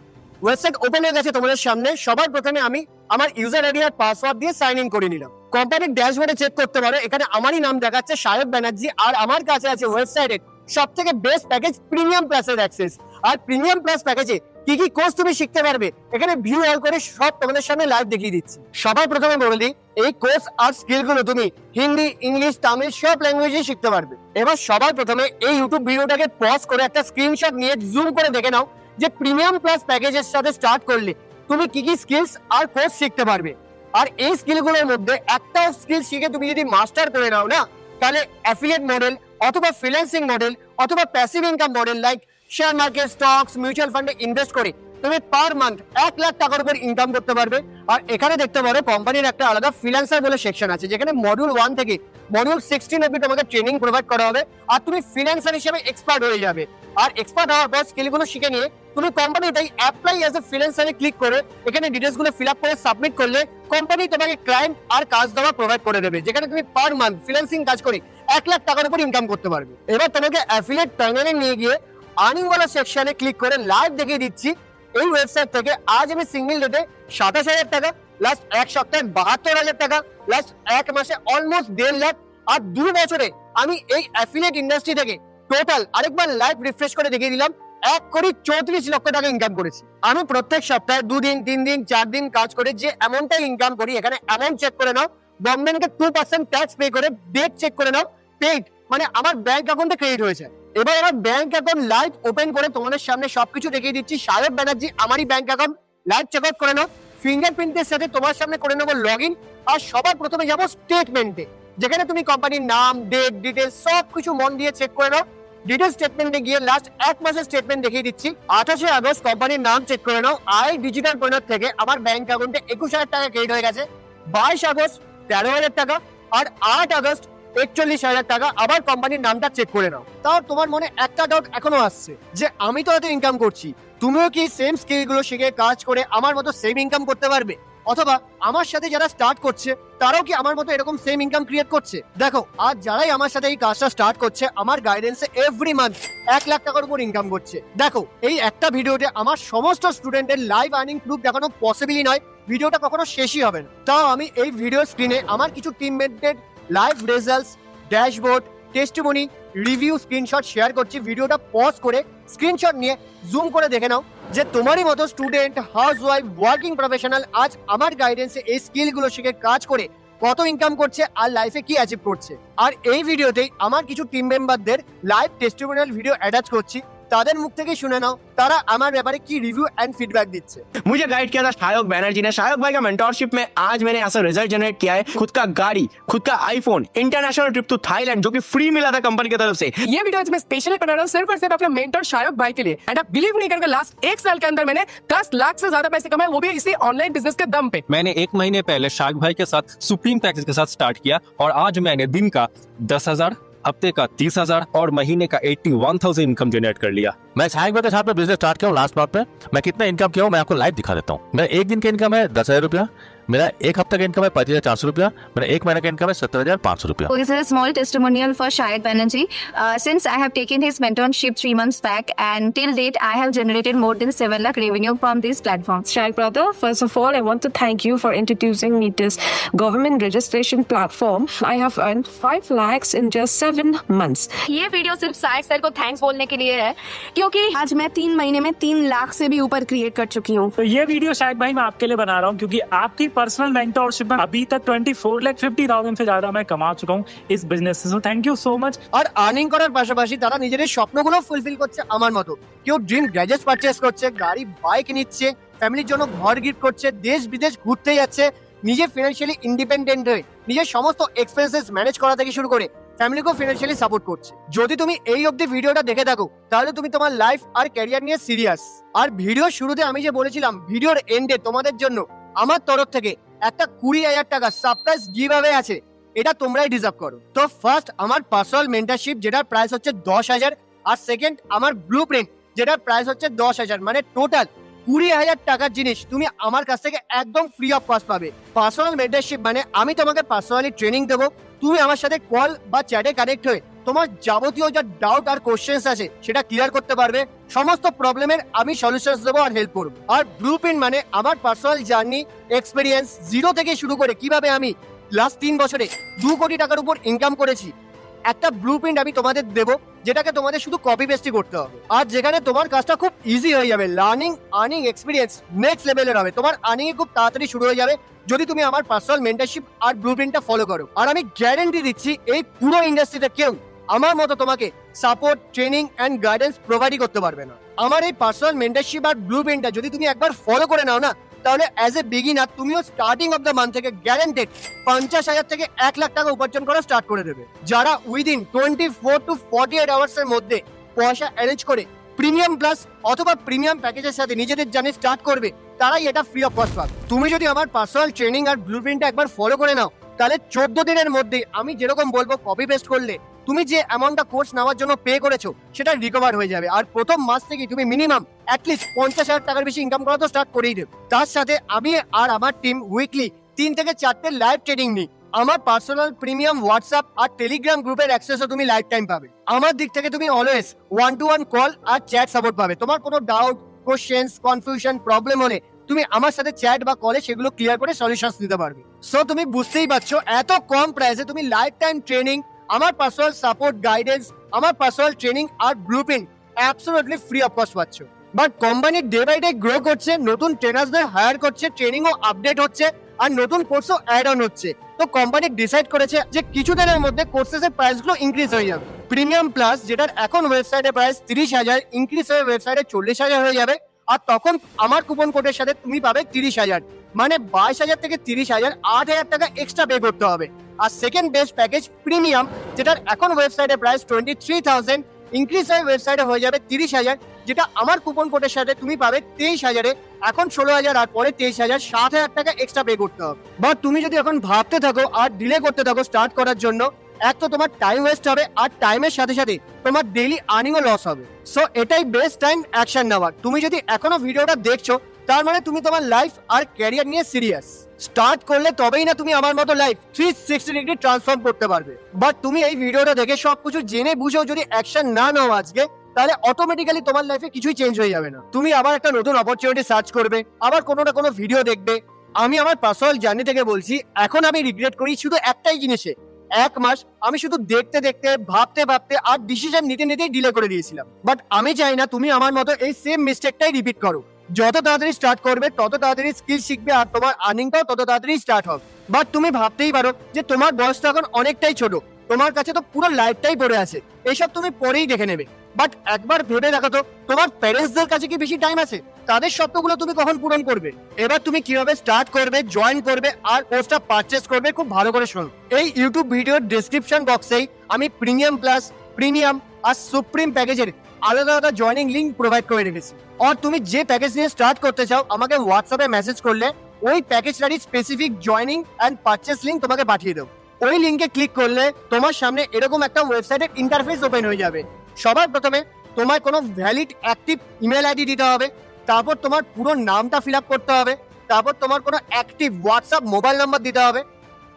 ওয়েবসাইট ওপেন হয়ে গেছে তোমাদের সামনে। সবার প্রথমে আমি আমার ইউজার আইডি আর পাসওয়ার্ড দিয়ে সাইন ইন করে নিলাম। কোম্পানির ড্যাশবোর্ডে চেক করতে পারো, এখানে আমারই নাম দেখাচ্ছে সায়ক ব্যানার্জি। আর আমার কাছে আছে ওয়েবসাইটের সব থেকে বেস্ট প্যাকেজ প্রিমিয়াম প্লাসের অ্যাক্সেস। আর প্রিমিয়াম প্লাস প্যাকেজে কি কি কোর্স তুমি শিখতে পারবে এখানে ভিউ অল করে সব তোমাদের সামনে লাইভ দেখিয়ে দিচ্ছি। সবার প্রথমে বলে দিই, এই কোর্স আর স্কিলগুলো তুমি হিন্দি, ইংলিশ, তামিল সব ল্যাঙ্গুয়েজে শিখতে পারবে। এবার সবার প্রথমে এই ইউটিউব ভিডিওটাকে পজ করে একটা স্ক্রিনশট নিয়ে জুম করে দেখে নাও যে প্রিমিয়াম প্লাস প্যাকেজের সাথে স্টার্ট করলে তুমি কি কি স্কিলস আর কোর্স শিখতে পারবে। আর এই স্কিলগুলোর মধ্যে একটা স্কিল শিখে তুমি যদি মাস্টার করে নাও না, তাহলে অ্যাফিলিয়েট মডেল অথবা ফ্রিল্যান্সিং মডেল অথবা passive income model like share market, stocks, mutual ফান্ডে ইনভেস্ট করে তুমি পার মান্থ 1 লাখ টাকার উপর ইনকাম করতে পারবে। আর এখানে দেখতে পারো কোম্পানির একটা আলাদা ফ্রিল্যান্সার বলে সেকশন আছে, যেখানে মডিউল 1 থেকে মডিউল 16 অবধি তোমাকে ট্রেনিং প্রোভাইড করা হবে আর তুমি ফ্রিল্যান্সার হিসেবে এক্সপার্ট হয়ে যাবে। আর এক্সপার্ট হওয়ার পর স্কিলগুলো শিখে নিয়ে তুমি কোম্পানিটাই অ্যাপ্লাই অ্যাজ এ ফ্রিল্যান্সারে ক্লিক করে এখানে ডিটেলস গুলো ফিল আপ করে সাবমিট করলে কোম্পানি তোমাকে ক্লায়েন্ট আর কাজ দেওয়া প্রোভাইড করে দেবে, যেখানে তুমি পার মান্থ ফ্রিল্যান্সিং কাজ করে 1 লাখ টাকার উপর ইনকাম করতে পারবে। এবার তোমাকে অ্যাফিলিয়েট প্যানেলে নিয়ে গিয়ে আর্নিং ওয়ালা সেকশনে ক্লিক করে লাইভ দেখিয়ে দিচ্ছি এই ওয়েবসাইট থেকে আজ আমি সিঙ্গেল ডেতে 27,000 টাকা, লাস্ট 1 সপ্তাহে 72,000 টাকা, লাস্ট 1 মাসে অলমোস্ট 1.5 লাখ, আর 2 বছরে আমি এই অ্যাফিলিয়েট ইন্ডাস্ট্রি থেকে টোটাল আরেকবার লাইভ রিফ্রেশ করে দেখিয়ে দিলাম 1 কোটি 34 লক্ষ টাকা ইনকাম করেছি। আমি প্রত্যেক সপ্তাহে 2 দিন, 3 দিন, 4 দিন কাজ করে যে অ্যামাউন্টটা ইনকাম করি, এখানে অ্যামাউন্ট চেক করে নাও, গভর্নমেন্টকে 2% ট্যাক্স পে করে ডেট চেক করে নাও, পেইড মানে আমার ব্যাংক অ্যাকাউন্টে ক্রেডিট হয়েছে। এবার আমার ব্যাংক অ্যাকাউন্ট লাইভ ওপেন করে তোমাদের সামনে সবকিছু দেখিয়ে দিচ্ছি। সায়ক ব্যানার্জি আমারই bank account live check out করে নাও। ফিঙ্গারপ্রিন্টের সাথে তোমার সামনে করে নেবো লগ ইন। আর সবার প্রথমে যাবো স্টেটমেন্টে, যেখানে তুমি কোম্পানির নাম, ডেট, ডিটেলস সব কিছু মন দিয়ে চেক করে নাও। ডিটেল স্টেটমেন্টে গিয়ে লাস্ট এক মাসের স্টেটমেন্ট দেখিয়ে দিচ্ছি। 28 আগস্ট কোম্পানির নাম চেক করে নাও, আই ডিজিটাল পেমেন্ট থেকে আমার ব্যাংক অ্যাকাউন্টে 21,000 টাকা ক্রেডিট হয়ে গেছে। 22 আগস্ট 13,000 টাকা, আর 8 আগস্ট 41,000 টাকা। আবার কোম্পানির নামটা চেক করে নাও। তাও তোমার মনে একটা ডাউট এখনো আসছে যে আমি তো এত ইনকাম করছি, তুমিও কি সেম স্কিল গুলো শিখে কাজ করে আমার মতো সেম ইনকাম করতে পারবে? অথবা আমার সাথে যারা স্টার্ট করছে তারাও কি আমার মতো এরকম সেম ইনকাম ক্রিয়েট করছে? দেখো, আজ যারাই আমার সাথে এই কাজটা স্টার্ট করছে আমার গাইডেন্সে এভরি মান্থ 1 লাখ টাকার উপর ইনকাম করছে। দেখো, এই একটা ভিডিওতে আমার সমস্ত স্টুডেন্টের লাইভ আর্নিং প্রুফ দেখানো পসিবলই নয়, ভিডিওটা কখনো শেষই হবে না। তাও আমি এই ভিডিও স্ক্রিনে আমার কিছু টিমমেটদের live results, dashboard, testimony, review, screenshot share করছি। ভিডিওটা পজ করে স্ক্রিনশট নিয়ে জুম করে দেখে নাও যে তোমারই মতো স্টুডেন্ট, হাউসওয়াইফ, ওয়ার্কিং প্রফেশনাল আজ আমার গাইডেন্সে এই স্কিলগুলো শিখে কাজ করে কত ইনকাম করছে আর লাইফে কি অ্যাচিভ করছে। আর এই ভিডিওতেই আমার কিছু টিম মেম্বারদের লাইভ টেস্টিমোনিয়াল ভিডিও অ্যাটাচ করছি, তাদের মুখ থেকে শুনে নাও তারা আমার ব্যাপারে কি রিव्यू एंड फीडबैक দিচ্ছে। मुझे गाइड किया था शायक बैनर्जी ने। शायक भाई का मेंटोरशिप में आज मैंने ऐसा रिजल्ट जनरेट किया है, खुद का गाड़ी, खुद का iPhone, international trip to Thailand जो कि फ्री मिला था कंपनी की तरफ से। ये वीडियो आज मैं स्पेशली बना रहा हूँ सिर्फ और सिर्फ अपने मेंटर शायक भाई के लिए। एंड आप बिलीव नहीं करोगे, लास्ट 1 साल के अंदर मैंने 10 लाख से ज्यादा पैसे कमाए, वो भी इसी ऑनलाइन बिजनेस के दम पे। मैंने 1 महीने पहले शायक भाई के साथ सुप्रीम पैकेज के साथ स्टार्ट किया और आज मैंने दिन का 10,000, हफ्ते का 30,000 और महीने का 81,000 इनकम जनरेट कर लिया। मैं शायक भाई के साथ में बिजनेस स्टार्ट किया हूँ लास्ट मंथ में। मैं कितना इनकम किया हूँ मैं आपको लाइव दिखा देता हूँ। मेरा एक दिन का इनकम है 10,000 रुपया, मेरा एक हफ्ते का इनकम है 35,400 रुपया, मेरा एक महीने का इनकम है 17,500 रुपया। So this is a small testimonial for Shayad Banerjee. Since I have taken his mentorship 3 months back, and till date I have generated more than 7 lakh revenue from this platform. Shayad brother, first of all, I want to thank you for introducing me this government registration platform. I have earned 5 lakhs in just 7 months. ये वीडियो सिर्फ शायद सर को थैंक्स बोलने के लिए है, क्योंकि आज मैं 3 महीने में 3 लाख से भी ऊपर क्रिएट कर चुकी हूँ। तो ये वीडियो शायद भाई मैं आपके लिए बना रहा हूँ क्योंकि आपकी पर्सनल मेंटरशिप में अभी तक 24,50,000 से ज्यादा मैं कमा चुका हूँ इस बिजनेस से। So thank you so much. আর আর্নিং করার পাশাপাশি তারা নিজেদের স্বপ্নগুলো ফুলফিল করছে আমার মতো। কেউ ড্রিম গ্যাজেটস পারচেস করছে, গাড়ি বাইক নিচ্ছে, ফ্যামিলির জন্য ঘর গিফট করছে, দেশ বিদেশ ঘুরতে যাচ্ছে, নিজে ফিনান্সিয়ালি ইন্ডিপেন্ডেন্ট হয়ে নিজের সমস্ত এক্সপেন্সেস ম্যানেজ করা থেকে শুরু করে ফ্যামিলিকেও ফিনান্সিয়ালি সাপোর্ট করছে। যদি তুমি এই অবধি ভিডিওটা দেখে থাকো তাহলে তুমি তোমার লাইফ আর ক্যারিয়ার নিয়ে সিরিয়াস। আর ভিডিওর শুরুতে আমি যে বলেছিলাম ভিডিওর এন্ডে তোমাদের জন্য আমার তরফ থেকে একটা 20,000 টাকা সারপ্রাইজ গিভ অ্যাওয়ে আছে, এটা তোমরাই ডিজার্ভ করো। তো ফার্স্ট আমার পার্সোনাল মেন্টরশিপ যেটার প্রাইস হচ্ছে 10,000, আর সেকেন্ড আমার ব্লুপ্রিন্ট যেটার প্রাইস হচ্ছে 10,000, মানে টোটাল 20,000 টাকার জিনিস তুমি আমার কাছ থেকে একদম ফ্রি অফ কস্ট পাবে। পার্সোনাল মেন্টরশিপ মানে আমি তোমাকে পার্সোনালি ট্রেনিং দেবো, তুমি আমার সাথে কল বা চ্যাটে কানেক্ট হয়ে তোমার যাবতীয় যা ডাউট আর কোশ্চেন্স আছে সেটা ক্লিয়ার করতে পারবে। সমস্ত প্রবলেমের আমি সলিউশনস দেবো আর হেল্প করবো। আর ব্লুপ্রিন্ট মানে আমার পার্সোনাল জার্নি, এক্সপিরিয়েন্স, জিরো থেকে শুরু করে কিভাবে আমি লাস্ট 3 বছরে 2 কোটি টাকার উপর ইনকাম করেছি, একটা ব্লুপ্রিন্ট আমি তোমাদের দেবো যেটাকে তোমাদের শুধু কপি পেস্টই করতে হবে। আর যেখানে তোমার কাজটা খুব ইজি হয়ে যাবে, লার্নিং, আর্নিং, এক্সপিরিয়েন্স নেক্সট লেভেলের হবে, তোমার আর্নিং খুব তাড়াতাড়ি শুরু হয়ে যাবে যদি তুমি আমার পার্সোনাল মেন্টরশিপ আর ব্লুপ্রিন্টটা ফলো করো। আর আমি গ্যারান্টি দিচ্ছি এই পুরো ইন্ডাস্ট্রিতে কেউ আমার মতো তোমাকে সাপোর্ট, ট্রেনিং এন্ড গাইডেন্স প্রোভাইডই করতে পারবে না। আমার এই পার্সোনাল মেন্টরশিপ আর ব্লুপ্রিন্টটা যদি তুমি একবার ফলো করে নাও না, তাহলে অ্যাজ এ বিগিনার তুমিও স্টার্টিং অফ দ্য মান্থ থেকে গ্যারান্টেড 50,000 থেকে 1 লাখ টাকা উপার্জন করা স্টার্ট করে দেবে। যারা উইদিন 24 to 48 আওয়ার্স এর মধ্যে পয়সা অ্যারেঞ্জ করে প্রিমিয়াম প্লাস অথবা প্রিমিয়াম প্যাকেজের সাথে নিজেদের জার্নি স্টার্ট করবে, তারাই এটা ফ্রি অফ কস্ট পাবে। তুমি যদি আমার পার্সোনাল ট্রেনিং আর ব্লুপ্রিন্টটা একবার ফলো করে নাও, তাহলে 14 দিনের মধ্যে আমি যেরকম বলবো কপি পেস্ট করলে তুমি যে অ্যামাউন্টটা কোর্স নেওয়ার জন্য পে করেছো সেটা রিকভার হয়ে যাবে। আর প্রথম মাস থেকে তুমি মিনিমাম অ্যাটলিস্ট 50,000 টাকার বেশি ইনকাম করা তো স্টার্ট করেই দেবে। তার সাথে আমি আর আমার টিম উইকলি 3 থেকে 4টে লাইভ ট্রেনিং নিই। আমার পার্সোনাল প্রিমিয়াম হোয়াটসঅ্যাপ আর টেলিগ্রাম গ্রুপের অ্যাক্সেসও তুমি লাইফ টাইম পাবে। আমার দিক থেকে তুমি অলওয়েজ 1-to-1 কল আর চ্যাট সাপোর্ট পাবে। তোমার কোনো ডাউট, কোশ্চেন্স, কনফিউশন, প্রবলেম হলে তুমি আমার সাথে চ্যাট বা কলে সেগুলো ক্লিয়ার করে সলিউশনস দিতে পারবে। সো তুমি বুঝতেই পারছো এত কম প্রাইসে তুমি লাইফ টাইম ট্রেনিং, আমার পার্সোনাল সাপোর্ট, গাইডেন্স, আমার পার্সোনাল ট্রেনিং আর blueprint absolutely free of cost পাচ্ছ। But company day by day grow করছে, নতুন ট্রেনার্সদের হায়ার করছে, ট্রেনিংও আপডেট হচ্ছে আর নতুন কোর্সও অ্যাড অন হচ্ছে। তো কোম্পানি ডিসাইড করেছে যে কিছু দিনের মধ্যে কোর্সেসের প্রাইসগুলো ইনক্রিজ হয়ে যাবে। প্রিমিয়াম প্লাস যেটার এখন ওয়েবসাইটে প্রাইস 30,000 ইনক্রিজ হয়ে ওয়েবসাইটে 40,000 হয়ে যাবে। আর তখন আমার কুপন কোডের সাথে তুমি পাবে 30,000, মানে 22,000 থেকে 30,000, 8,000 টাকা এক্সট্রা পে করতে হবে। আর সেকেন্ড বেস্ট প্যাকেজ প্রিমিয়াম, যেটার এখন ওয়েবসাইটে প্রাইস 23,000, ইনক্রিজ হয়ে ওয়েবসাইটে হয়ে যাবে 30,000, যেটা আমার কুপন কোডের সাথে তুমি পাবে 23,000-এ, এখন 16,000 আর পরে 23,000, 7,000 টাকা এক্সট্রা পে করতে হবে। বাট তুমি যদি এখন ভাবতে থাকো আর ডিলে করতে থাকো স্টার্ট করার জন্য, এক তো তোমার টাইম ওয়েস্ট হবে, আর টাইমের সাথে সাথে তোমার ডেইলি আর্নিংও লস হবে। সো এটাই বেস্ট টাইম অ্যাকশন নেওয়ার। তুমি যদি এখনো ভিডিওটা দেখছো, তার মানে তুমি তোমার লাইফ আর ক্যারিয়ার নিয়ে সিরিয়াস। স্টার্ট করলে তবেই না তুমি আমার মতো লাইফ 360 ডিগ্রি ট্রান্সফর্ম করতে পারবে। বাট তুমি এই ভিডিওটা দেখে সবকিছু জেনে বুঝেও যদি অ্যাকশন না নাও আজকে, তাহলে অটোমেটিক্যালি তোমার লাইফে কিছুই চেঞ্জ হয়ে যাবে না। তুমি আবার একটা নতুন অপরচুনিটি সার্চ করবে, আবার কোনো না কোনো ভিডিও দেখবে। আমি আমার পার্সোনাল জার্নি থেকে বলছি, এখন আমি রিগ্রেট করি শুধু একটাই জিনিসে, 1 মাস আমি শুধু দেখতে দেখতে, ভাবতে ভাবতে আর ডিসিশন নিতে নিতেই ডিলে করে দিয়েছিলাম। বাট আমি চাই না তুমি আমার মতো এই সেম মিস্টেকটাই রিপিট করো। যত তাড়াতাড়ি স্টার্ট করবে তত তাড়াতাড়ি স্কিল শিখবে, আর তোমার আর্নিংটাও তত তাড়াতাড়ি স্টার্ট হবে। বাট তুমি ভাবতেই পারো যে তোমার বয়সটা এখন অনেকটাই ছোট, তোমার কাছে তো পুরো লাইফটাই পড়ে আছে, এসব তুমি পরেই দেখে নেবে। বাট একবার ভেবে দেখো তো, তোমার প্যারেন্টসদের কাছে কি বেশি টাইম আছে? তাদের স্বপ্নগুলো তুমি কখন পূরণ করবে? এবার তুমি কিভাবে স্টার্ট করবে, জয়েন করবে আর কোর্সটা পারচেস করবে, খুব ভালো করে শোনো। এই ইউটিউব ভিডিওর ডেসক্রিপশন বক্সেই আমি প্রিমিয়াম প্লাস, প্রিমিয়াম আর সুপ্রিম প্যাকেজের আলাদা আলাদা জয়েনিং লিঙ্ক প্রোভাইড করে রেখেছি। আর তুমি যে প্যাকেজ নিয়ে স্টার্ট করতে চাও, আমাকে হোয়াটসঅ্যাপে মেসেজ করলে ওই প্যাকেজটারই specific joining and purchase link তোমাকে পাঠিয়ে দেবো। ওই লিঙ্কে ক্লিক করলে তোমার সামনে এরকম একটা ওয়েবসাইটের ইন্টারফেস ওপেন হয়ে যাবে। সবার প্রথমে তোমার কোনো ভ্যালিড অ্যাক্টিভ ইমেল আইডি দিতে হবে, তারপর তোমার পুরো নামটা ফিল আপ করতে হবে, তারপর তোমার কোনো অ্যাক্টিভ হোয়াটসঅ্যাপ মোবাইল নাম্বার দিতে হবে।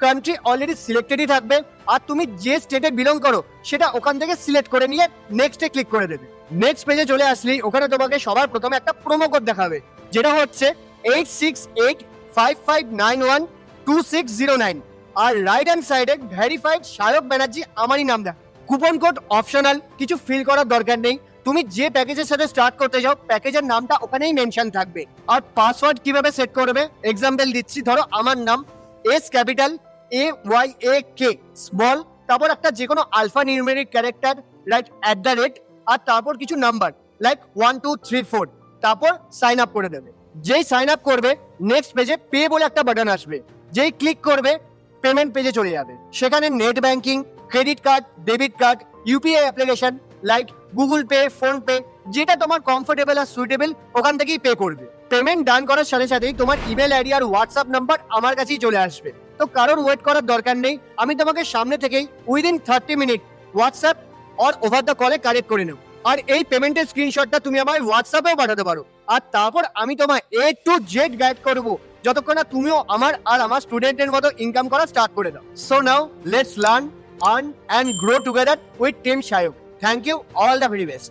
কান্ট্রি অলরেডি সিলেক্টেডই থাকবে, আর তুমি যে স্টেটে বিলং করো সেটা ওখান থেকে সিলেক্ট করে নিয়ে নেক্সটে ক্লিক করে দেবে। নেক্সট পেজে চলে আসলেই ওখানে তোমাকে সবার প্রথমে একটা প্রোমো কোড দেখাবে, যেটা হচ্ছে 868559126009, আর রাইট হ্যান্ড সাইডে ভেরিফাইড সায়ক ব্যানার্জি আমারই নাম দেখ। কুপন কোড অপশনাল, কিছু ফিল করার দরকার নেই। তুমি যে প্যাকেজের সাথে স্টার্ট করতে যাও, প্যাকেজের নামটা ওখানেই মেনশন থাকবে। আর পাসওয়ার্ড কিভাবে সেট করবে, এক্সাম্পল দিচ্ছি, ধরো আমার নাম এস ক্যাপিটাল AYAK স্মল, তারপর একটা যে কোনো আলফা নিউমেরিক ক্যারেক্টার লাইক @ আর তারপর কিছু নাম্বার লাইক 1 2 3 4, তারপর সাইন আপ করে দেবে। যেই সাইন আপ করবে, নেক্সট পেজে পে বলে একটা বাটন আসবে, যেই ক্লিক করবে পেমেন্ট পেজে চলে যাবে। সেখানে net banking, credit card, debit card, UPI application like Google pay, phone pay, যেটা তোমার কমফোর্টেবল আর সুইটেবল ওখান থেকেই পে করবে। পেমেন্ট ডান করার সাথে সাথেই তোমার ইমেল আইডি আর হোয়াটসঅ্যাপ নাম্বার আমার কাছেই চলে আসবে। তো কারোর ওয়েট করার দরকার নেই, আমি তোমাকে সামনে থেকেই উইদিন 30 মিনিট হোয়াটসঅ্যাপ আর ওভার দ্য কলে কানেক্ট করে নেব। আর এই পেমেন্টের স্ক্রিনশটটা তুমি আমার হোয়াটসঅ্যাপেও পাঠাতে পারো, আর তারপর আমি তোমায় A to Z গাইড করবো, যতক্ষণ না তুমিও আমার আর আমার স্টুডেন্টের মতো ইনকাম করা স্টার্ট করে দাও। So now let's learn, earn and grow together with team Sayak. Thank you, all the very best.